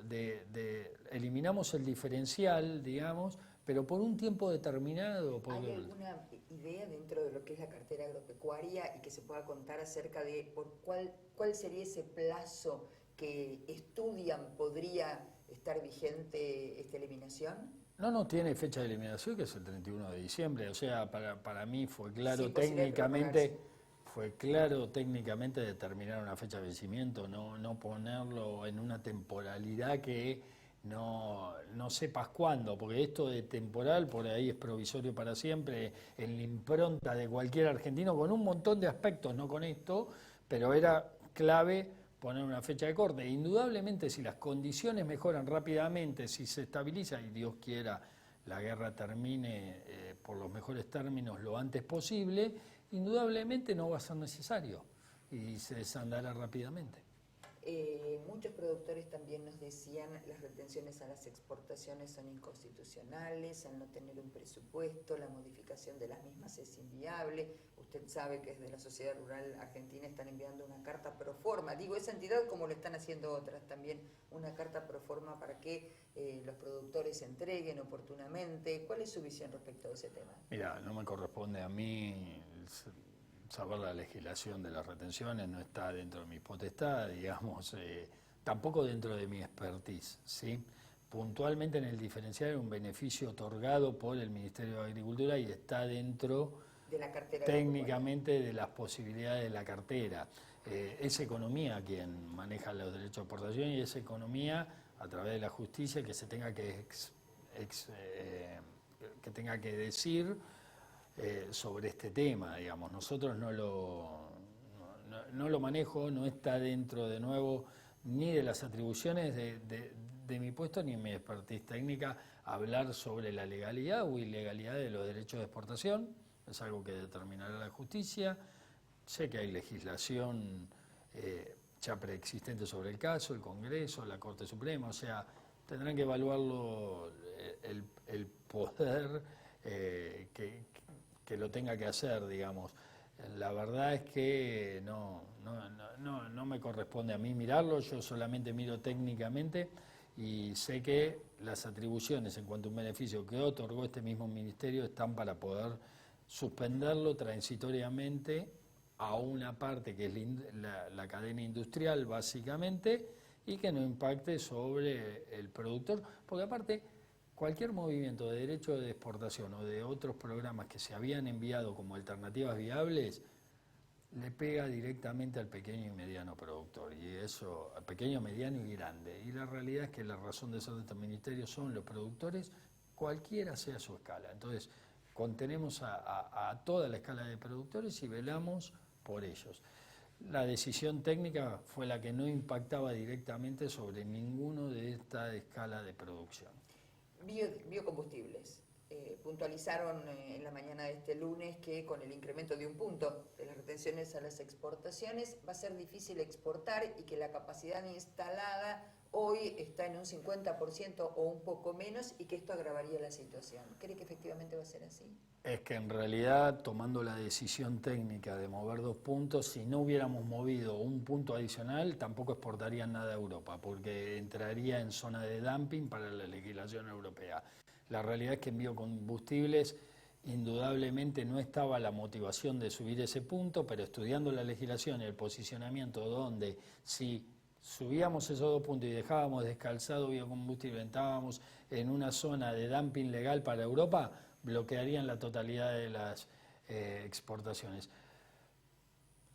eliminamos el diferencial, digamos, pero por un tiempo determinado. ¿Hay alguna idea dentro de lo que es la cartera agropecuaria y que se pueda contar acerca de cuál sería ese plazo que estudian podría estar vigente esta eliminación? No tiene fecha de eliminación, que es el 31 de diciembre. O sea, para mí fue claro Sí, técnicamente determinar una fecha de vencimiento, no ponerlo en una temporalidad que no sepas cuándo, porque esto de temporal por ahí es provisorio para siempre, en la impronta de cualquier argentino, con un montón de aspectos, no con esto, pero era clave poner una fecha de corte. Indudablemente, si las condiciones mejoran rápidamente, si se estabiliza, y Dios quiera la guerra termine por los mejores términos lo antes posible, indudablemente no va a ser necesario y se desandará rápidamente. Muchos productores también nos decían las retenciones a las exportaciones son inconstitucionales, al no tener un presupuesto, la modificación de las mismas es inviable. Usted sabe que desde la Sociedad Rural Argentina están enviando una carta pro forma, digo esa entidad como lo están haciendo otras también, una carta pro forma para que los productores se entreguen oportunamente. ¿Cuál es su visión respecto a ese tema? Mira, no me corresponde a mí saber la legislación de las retenciones, no está dentro de mis potestades, digamos, tampoco dentro de mi expertise, ¿sí? Puntualmente en el diferencial era un beneficio otorgado por el Ministerio de Agricultura y está dentro de la cartera técnicamente de las posibilidades de la cartera. Es economía quien maneja los derechos de exportación y es economía a través de la justicia que se tenga que decir sobre este tema, digamos. Nosotros no lo manejo, no está dentro de nuevo ni de las atribuciones de mi puesto ni mi expertise técnica hablar sobre la legalidad o ilegalidad de los derechos de exportación, es algo que determinará la justicia. Sé que hay legislación ya preexistente sobre el caso, el Congreso, la Corte Suprema, o sea, tendrán que evaluarlo el poder que lo tenga que hacer, digamos. La verdad es que no me corresponde a mí mirarlo, yo solamente miro técnicamente y sé que las atribuciones en cuanto a un beneficio que otorgó este mismo ministerio están para poder suspenderlo transitoriamente a una parte que es la cadena industrial básicamente y que no impacte sobre el productor, porque aparte cualquier movimiento de derecho de exportación o de otros programas que se habían enviado como alternativas viables le pega directamente al pequeño y mediano productor, y eso, al pequeño, mediano y grande. Y la realidad es que la razón de ser de estos ministerios son los productores, cualquiera sea su escala. Entonces, contenemos a toda la escala de productores y velamos por ellos. La decisión técnica fue la que no impactaba directamente sobre ninguno de esta escala de producción. Biocombustibles. Puntualizaron en la mañana de este lunes que con el incremento de 1 punto de las retenciones a las exportaciones va a ser difícil exportar y que la capacidad instalada hoy está en un 50% o un poco menos y que esto agravaría la situación. ¿Cree que efectivamente va a ser así? Es que en realidad, tomando la decisión técnica de mover 2 puntos, si no hubiéramos movido 1 punto adicional, tampoco exportarían nada a Europa, porque entraría en zona de dumping para la legislación europea. La realidad es que en biocombustibles indudablemente no estaba la motivación de subir ese punto, pero estudiando la legislación y el posicionamiento donde si subíamos esos 2 puntos y dejábamos descalzado biocombustible, entrábamos en una zona de dumping legal para Europa, bloquearían la totalidad de las exportaciones.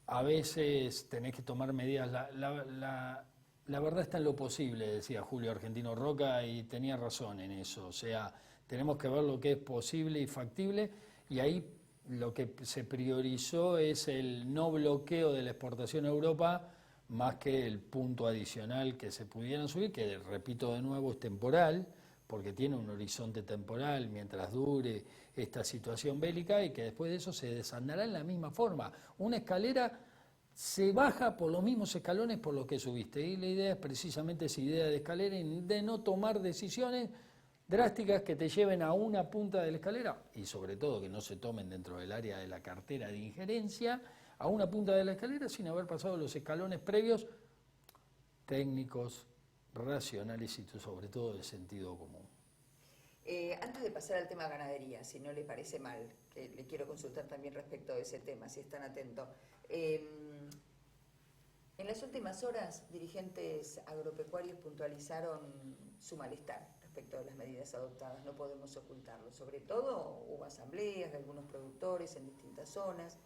A veces tenés que tomar medidas, la verdad está en lo posible, decía Julio Argentino Roca, y tenía razón en eso. O sea, tenemos que ver lo que es posible y factible, y ahí lo que se priorizó es el no bloqueo de la exportación a Europa, más que el punto adicional que se pudieran subir, que repito de nuevo es temporal, porque tiene un horizonte temporal mientras dure esta situación bélica y que después de eso se desandará en la misma forma. Una escalera se baja por los mismos escalones por los que subiste y la idea es precisamente esa idea de escalera y de no tomar decisiones drásticas que te lleven a una punta de la escalera y sobre todo que no se tomen dentro del área de la cartera de injerencia a una punta de la escalera sin haber pasado los escalones previos técnicos, racionales y sobre todo de sentido común. Antes de pasar al tema ganadería, si no le parece mal, que le quiero consultar también respecto de ese tema, si están atentos. En las últimas horas, dirigentes agropecuarios puntualizaron su malestar respecto de las medidas adoptadas, no podemos ocultarlo. Sobre todo hubo asambleas de algunos productores en distintas zonas,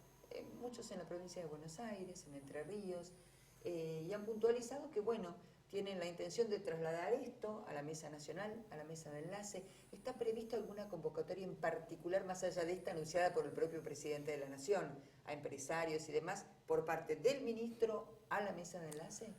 muchos en la provincia de Buenos Aires, en Entre Ríos, y han puntualizado que, bueno, tienen la intención de trasladar esto a la mesa nacional, a la mesa de enlace. ¿Está prevista alguna convocatoria en particular, más allá de esta anunciada por el propio presidente de la Nación, a empresarios y demás, por parte del ministro a la mesa de enlace?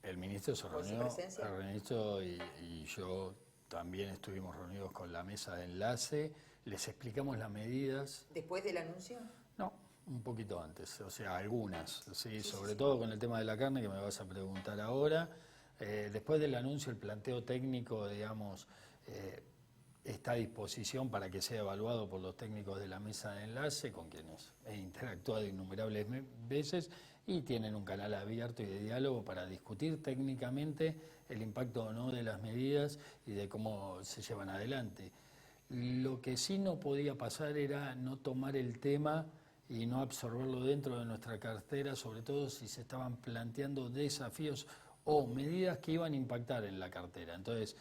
El ministro se reunió, el ministro y yo también estuvimos reunidos con la mesa de enlace, les explicamos las medidas. ¿Después del anuncio? No, un poquito antes, o sea, algunas, sí, sobre todo con el tema de la carne que me vas a preguntar ahora. Después del anuncio, el planteo técnico, digamos, está a disposición para que sea evaluado por los técnicos de la mesa de enlace, con quienes he interactuado innumerables veces, y tienen un canal abierto y de diálogo para discutir técnicamente el impacto o no de las medidas y de cómo se llevan adelante. Lo que sí no podía pasar era no tomar el tema y no absorberlo dentro de nuestra cartera, sobre todo si se estaban planteando desafíos o medidas que iban a impactar en la cartera. Entonces,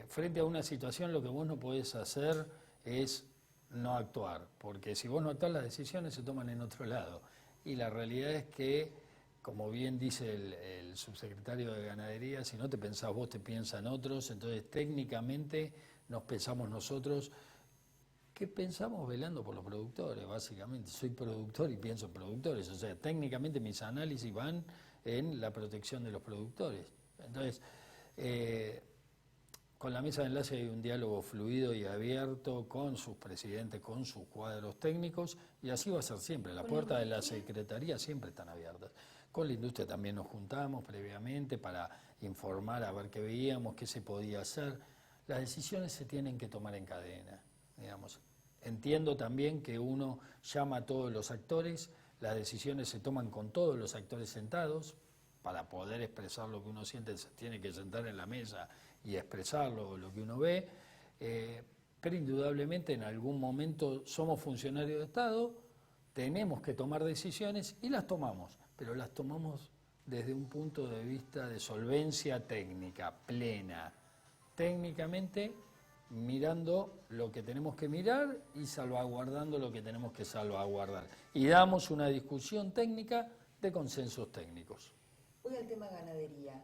frente a una situación lo que vos no podés hacer es no actuar, porque si vos no actuás las decisiones se toman en otro lado. Y la realidad es que, como bien dice el subsecretario de Ganadería, si no te pensás vos, te piensan otros, entonces técnicamente nos pensamos nosotros. ¿Qué pensamos? Velando por los productores, básicamente. Soy productor y pienso en productores, o sea, técnicamente mis análisis van en la protección de los productores. Entonces, con la mesa de enlace hay un diálogo fluido y abierto con sus presidentes, con sus cuadros técnicos, y así va a ser siempre. Las puertas de la Secretaría siempre están abiertas. Con la industria también nos juntamos previamente para informar, a ver qué veíamos, qué se podía hacer. Las decisiones se tienen que tomar en cadena, digamos. Entiendo también que uno llama a todos los actores, las decisiones se toman con todos los actores sentados. Para poder expresar lo que uno siente se tiene que sentar en la mesa y expresarlo, lo que uno ve, pero indudablemente en algún momento somos funcionarios de Estado, tenemos que tomar decisiones y las tomamos, pero las tomamos desde un punto de vista de solvencia técnica, plena, técnicamente mirando lo que tenemos que mirar y salvaguardando lo que tenemos que salvaguardar. Y damos una discusión técnica de consensos técnicos. Voy al tema ganadería.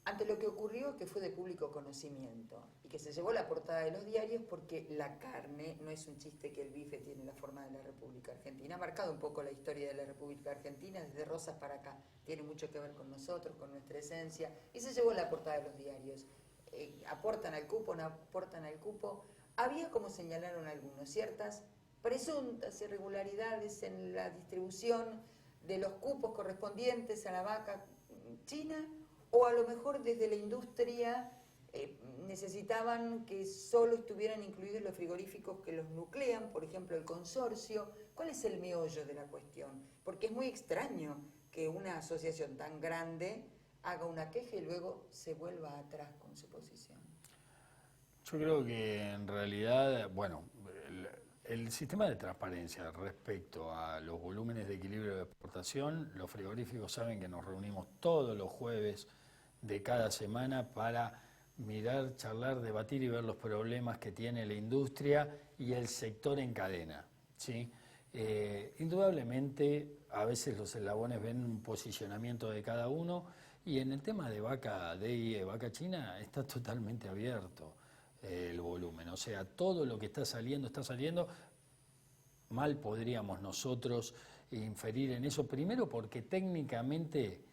Ante lo que ocurrió, que fue de público conocimiento y que se llevó la portada de los diarios porque la carne, no es un chiste que el bife tiene la forma de la República Argentina, ha marcado un poco la historia de la República Argentina desde Rosas para acá, tiene mucho que ver con nosotros, con nuestra esencia, y se llevó la portada de los diarios. Aportan al cupo, no aportan al cupo. Había, como señalaron algunos, ciertas presuntas irregularidades en la distribución de los cupos correspondientes a la vaca china, o a lo mejor desde la industria necesitaban que solo estuvieran incluidos los frigoríficos que los nuclean, por ejemplo el consorcio. ¿Cuál es el meollo de la cuestión? Porque es muy extraño que una asociación tan grande haga una queja y luego se vuelva atrás con su posición. Yo creo que en realidad, bueno, el sistema de transparencia respecto a los volúmenes de equilibrio de exportación, los frigoríficos saben que nos reunimos todos los jueves de cada semana para mirar, charlar, debatir y ver los problemas que tiene la industria y el sector en cadena, ¿sí? Indudablemente, a veces los eslabones ven un posicionamiento de cada uno, y en el tema de vaca DIE, vaca china, está totalmente abierto el volumen. O sea, todo lo que está saliendo. Mal podríamos nosotros inferir en eso. Primero porque técnicamente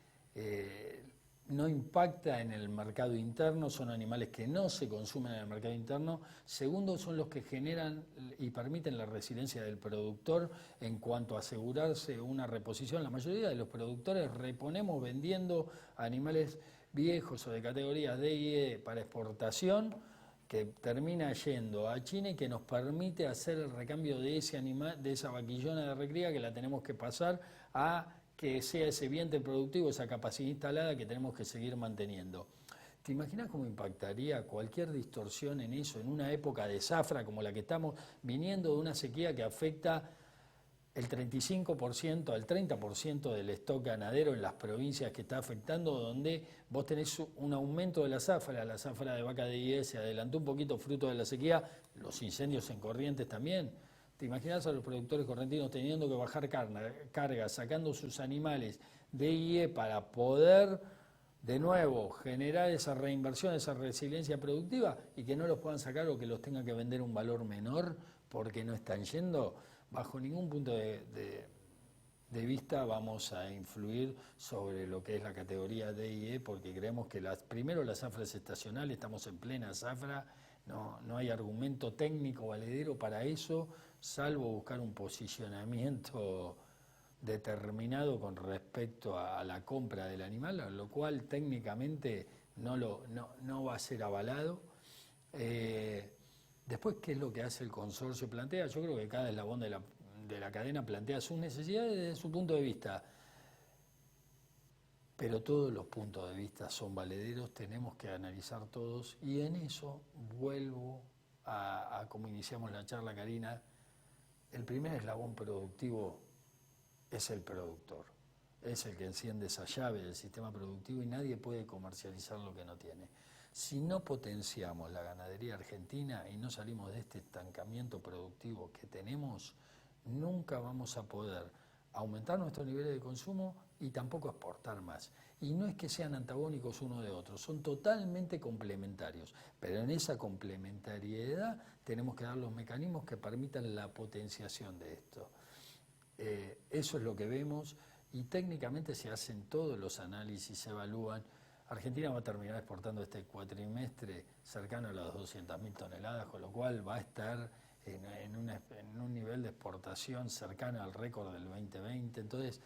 no impacta en el mercado interno, son animales que no se consumen en el mercado interno. Segundo, son los que generan y permiten la resiliencia del productor en cuanto a asegurarse una reposición. La mayoría de los productores reponemos vendiendo animales viejos o de categorías D y E para exportación, que termina yendo a China y que nos permite hacer el recambio de ese animal, de esa vaquillona de recría, que la tenemos que pasar a que sea ese vientre productivo, esa capacidad instalada que tenemos que seguir manteniendo. ¿Te imaginas cómo impactaría cualquier distorsión en eso, en una época de zafra como la que estamos viniendo, de una sequía que afecta el 35% al 30% del stock ganadero en las provincias que está afectando, donde vos tenés un aumento de la zafra de vaca de IE se adelantó un poquito fruto de la sequía, los incendios en Corrientes también? ¿Te imaginas a los productores correntinos teniendo que bajar cargas, sacando sus animales de IE para poder de nuevo generar esa reinversión, esa resiliencia productiva y que no los puedan sacar o que los tengan que vender un valor menor porque no están yendo? Bajo ningún punto de vista vamos a influir sobre lo que es la categoría D y E, porque creemos que primero la zafra es estacional, estamos en plena zafra, no hay argumento técnico valedero para eso, salvo buscar un posicionamiento determinado con respecto a la compra del animal, lo cual técnicamente no va a ser avalado. Después, ¿qué es lo que hace el consorcio? Plantea, yo creo que cada eslabón de la cadena plantea sus necesidades desde su punto de vista, pero todos los puntos de vista son valederos, tenemos que analizar todos, y en eso vuelvo a como iniciamos la charla, Karina. El primer eslabón productivo es el productor, es el que enciende esa llave del sistema productivo y nadie puede comercializar lo que no tiene. Si no potenciamos la ganadería argentina y no salimos de este estancamiento productivo que tenemos, nunca vamos a poder aumentar nuestros niveles de consumo y tampoco exportar más. Y no es que sean antagónicos uno de otro, son totalmente complementarios, pero en esa complementariedad tenemos que dar los mecanismos que permitan la potenciación de esto. Eso es lo que vemos y técnicamente se hacen todos los análisis, se evalúan. Argentina va a terminar exportando este cuatrimestre cercano a las 200.000 toneladas, con lo cual va a estar en un nivel de exportación cercano al récord del 2020. Entonces,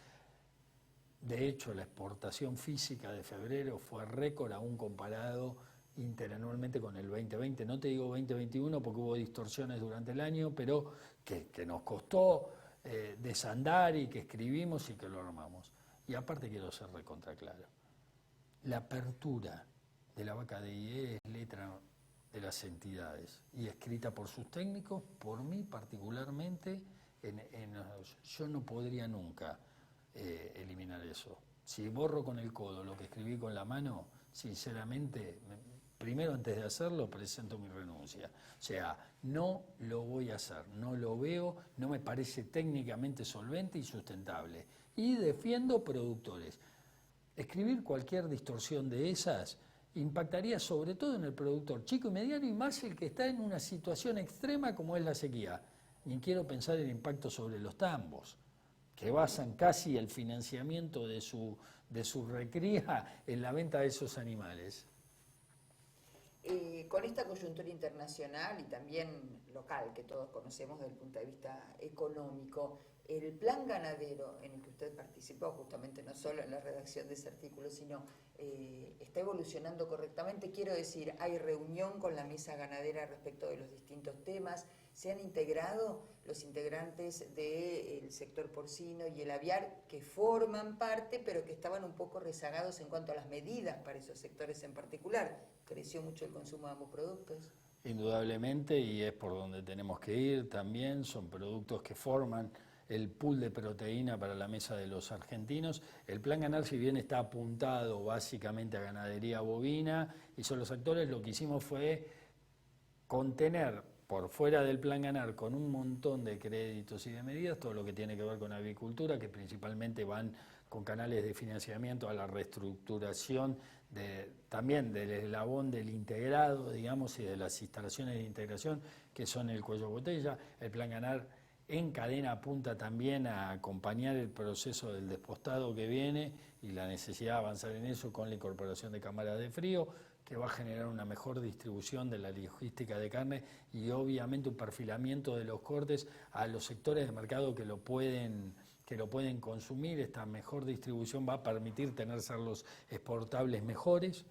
de hecho, la exportación física de febrero fue récord aún comparado interanualmente con el 2020. No te digo 2021 porque hubo distorsiones durante el año, pero que nos costó desandar y que escribimos y que lo armamos. Y aparte quiero ser recontra claro. La apertura de la vaca de IE es letra de las entidades y escrita por sus técnicos, por mí particularmente, yo no podría nunca eliminar eso. Si borro con el codo lo que escribí con la mano, sinceramente, primero antes de hacerlo presento mi renuncia. O sea, no lo voy a hacer, no lo veo, no me parece técnicamente solvente y sustentable. Y defiendo productores. Escribir cualquier distorsión de esas impactaría sobre todo en el productor chico y mediano y más el que está en una situación extrema como es la sequía. Ni quiero pensar el impacto sobre los tambos, que basan casi el financiamiento de su recría en la venta de esos animales. Con esta coyuntura internacional y también local que todos conocemos desde el punto de vista económico, el plan ganadero en el que usted participó, justamente no solo en la redacción de ese artículo, sino está evolucionando correctamente. Quiero decir, hay reunión con la mesa ganadera respecto de los distintos temas, se han integrado los integrantes del sector porcino y el aviar que forman parte, pero que estaban un poco rezagados en cuanto a las medidas para esos sectores en particular. ¿Creció mucho el consumo de ambos productos? Indudablemente, y es por donde tenemos que ir también, son productos que forman el pool de proteína para la mesa de los argentinos. El plan Ganar, si bien está apuntado básicamente a ganadería bovina y son los actores, lo que hicimos fue contener por fuera del plan Ganar con un montón de créditos y de medidas todo lo que tiene que ver con avicultura, que principalmente van con canales de financiamiento a la reestructuración también del eslabón del integrado, digamos, y de las instalaciones de integración que son el cuello botella. El plan Ganar en cadena apunta también a acompañar el proceso del despostado que viene y la necesidad de avanzar en eso con la incorporación de cámaras de frío, que va a generar una mejor distribución de la logística de carne y obviamente un perfilamiento de los cortes a los sectores de mercado que lo pueden consumir. Esta mejor distribución va a permitir tener cerdos exportables mejores.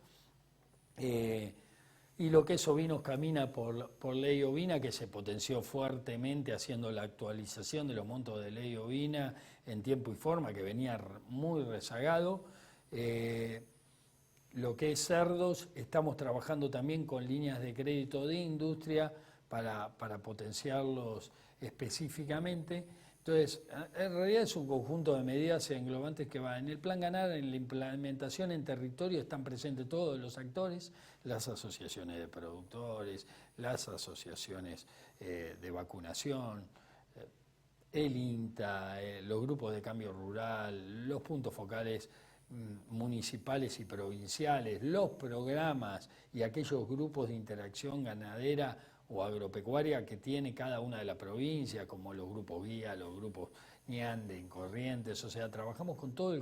Y lo que es ovinos camina por ley ovina, que se potenció fuertemente haciendo la actualización de los montos de ley ovina en tiempo y forma, que venía muy rezagado. Lo que es cerdos, estamos trabajando también con líneas de crédito de industria para potenciarlos específicamente. Entonces, en realidad es un conjunto de medidas englobantes que va en el Plan Ganar, en la implementación en territorio están presentes todos los actores, las asociaciones de productores, las asociaciones de vacunación, el INTA, los grupos de cambio rural, los puntos focales municipales y provinciales, los programas y aquellos grupos de interacción ganadera o agropecuaria que tiene cada una de las provincias, como los grupos guía, los grupos ñande, en Corrientes, o sea, trabajamos con todo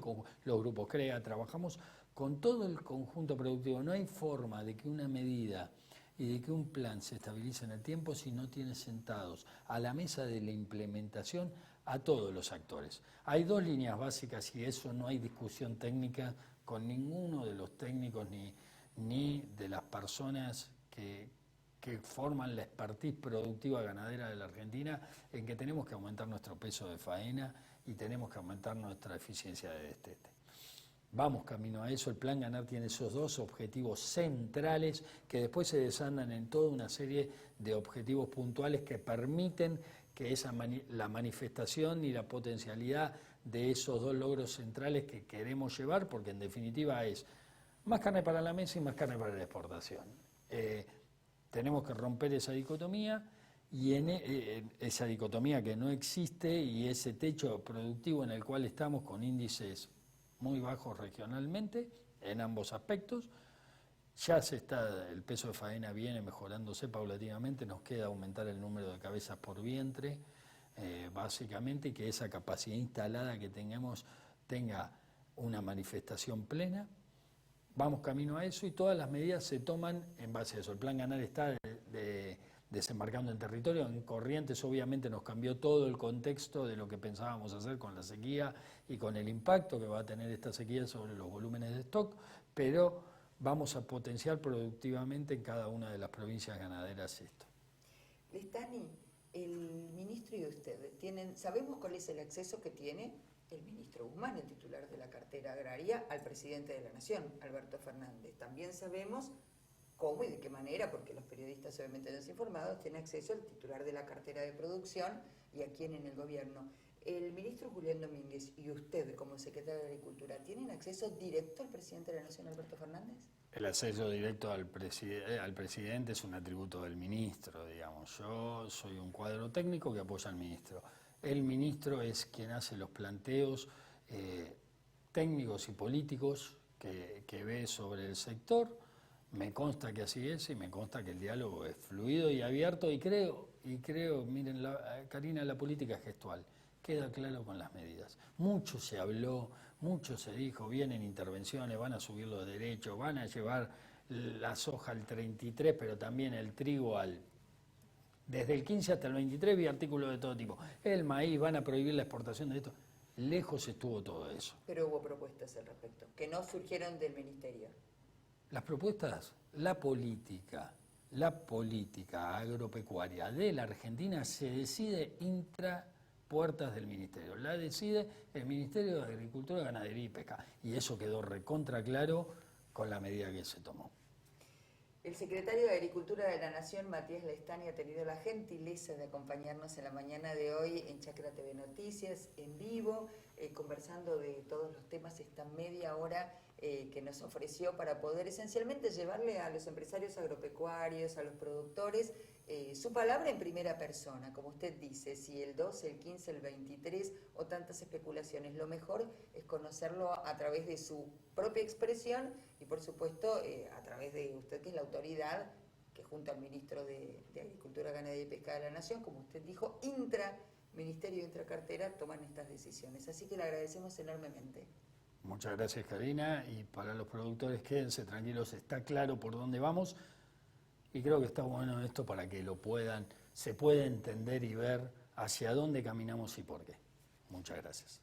los grupos CREA, trabajamos con todo el conjunto productivo. No hay forma de que una medida y de que un plan se estabilice en el tiempo si no tiene sentados a la mesa de la implementación a todos los actores. Hay dos líneas básicas y eso no hay discusión técnica con ninguno de los técnicos ni de las personas que forman la expertise productiva ganadera de la Argentina, en que tenemos que aumentar nuestro peso de faena y tenemos que aumentar nuestra eficiencia de destete. Vamos camino a eso. El Plan Ganar tiene esos dos objetivos centrales que después se desandan en toda una serie de objetivos puntuales que permiten que la manifestación y la potencialidad de esos dos logros centrales que queremos llevar, porque en definitiva es más carne para la mesa y más carne para la exportación. Tenemos que romper esa dicotomía y esa dicotomía que no existe y ese techo productivo en el cual estamos con índices muy bajos regionalmente en ambos aspectos. Ya el peso de faena viene mejorándose paulatinamente, nos queda aumentar el número de cabezas por vientre, básicamente, y que esa capacidad instalada que tengamos tenga una manifestación plena. Vamos camino a eso y todas las medidas se toman en base a eso. El Plan Ganar está desembarcando en territorio. En Corrientes obviamente nos cambió todo el contexto de lo que pensábamos hacer con la sequía y con el impacto que va a tener esta sequía sobre los volúmenes de stock, pero vamos a potenciar productivamente en cada una de las provincias ganaderas esto. Lestani, el ministro y usted, ¿sabemos cuál es el acceso que tiene el ministro Guzmán, el titular de la cartera agraria, al presidente de la Nación, Alberto Fernández? También sabemos cómo y de qué manera, porque los periodistas obviamente desinformados, tiene acceso al titular de la cartera de producción y a quién en el gobierno. ¿El ministro Julián Domínguez y usted como secretario de Agricultura tienen acceso directo al presidente de la Nación, Alberto Fernández? El acceso directo al presidente es un atributo del ministro, digamos. Yo soy un cuadro técnico que apoya al ministro. El ministro es quien hace los planteos técnicos y políticos que ve sobre el sector. Me consta que así es y me consta que el diálogo es fluido y abierto y creo, miren, Karina, la política es gestual. Queda claro con las medidas. Mucho se habló, mucho se dijo, vienen intervenciones, van a subir los derechos, van a llevar la soja al 33, pero también el trigo desde el 15 hasta el 23 vi artículos de todo tipo. El maíz, van a prohibir la exportación de esto. Lejos estuvo todo eso. Pero hubo propuestas al respecto, que no surgieron del ministerio. Las propuestas, la política agropecuaria de la Argentina se decide puertas del ministerio. La decide el Ministerio de Agricultura, Ganadería y Pesca. Y eso quedó recontra claro con la medida que se tomó. El secretario de Agricultura de la Nación, Matías Lestani, ha tenido la gentileza de acompañarnos en la mañana de hoy en Chacra TV Noticias, en vivo, conversando de todos los temas, esta media hora que nos ofreció para poder esencialmente llevarle a los empresarios agropecuarios, a los productores, su palabra en primera persona, como usted dice, si el 12, el 15, el 23 o tantas especulaciones. Lo mejor es conocerlo a través de su propia expresión y por supuesto a través de usted, que es la autoridad que junto al ministro de Agricultura, Ganadería y Pesca de la Nación, como usted dijo, intraministerio y intracartera, toman estas decisiones. Así que le agradecemos enormemente. Muchas gracias, Karina, y para los productores quédense tranquilos, está claro por dónde vamos y creo que está bueno esto para que se pueda entender y ver hacia dónde caminamos y por qué. Muchas gracias.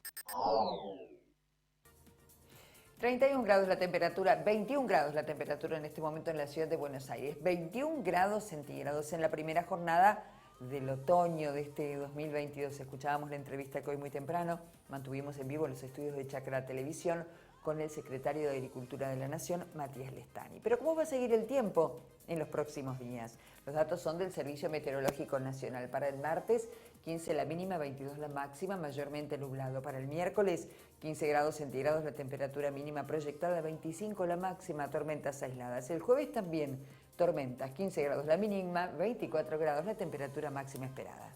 31 grados la temperatura, 21 grados la temperatura en este momento en la ciudad de Buenos Aires, 21 grados centígrados en la primera jornada del otoño de este 2022. Escuchábamos la entrevista que hoy muy temprano mantuvimos en vivo en los estudios de Chacra Televisión con el secretario de Agricultura de la Nación, Matías Lestani. Pero ¿cómo va a seguir el tiempo en los próximos días? Los datos son del Servicio Meteorológico Nacional. Para el martes, 15 la mínima, 22 la máxima, mayormente nublado. Para el miércoles, 15 grados centígrados la temperatura mínima proyectada, 25 la máxima, tormentas aisladas. El jueves también tormentas, 15 grados la mínima, 24 grados la temperatura máxima esperada.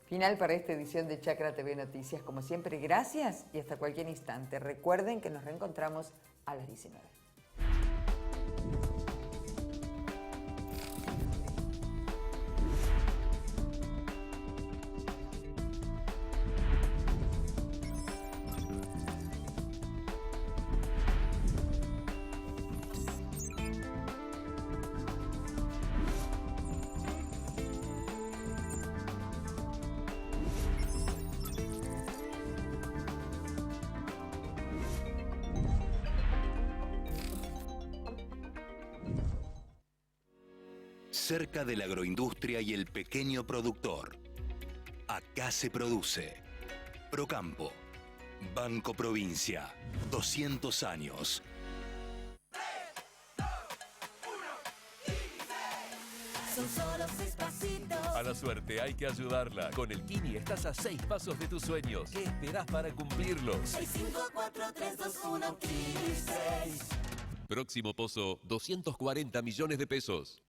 Final para esta edición de Chacra TV Noticias. Como siempre, gracias y hasta cualquier instante. Recuerden que nos reencontramos a las 19. Cerca de la agroindustria y el pequeño productor. Acá se produce. Procampo. Banco Provincia. 200 años. Son solo 6 pasitos. A la suerte hay que ayudarla. Con el Kini estás a 6 pasos de tus sueños. ¿Qué esperás para cumplirlos? 6, 5, 4, 3, 2, 1, Kini 6. Próximo pozo, 240 millones de pesos.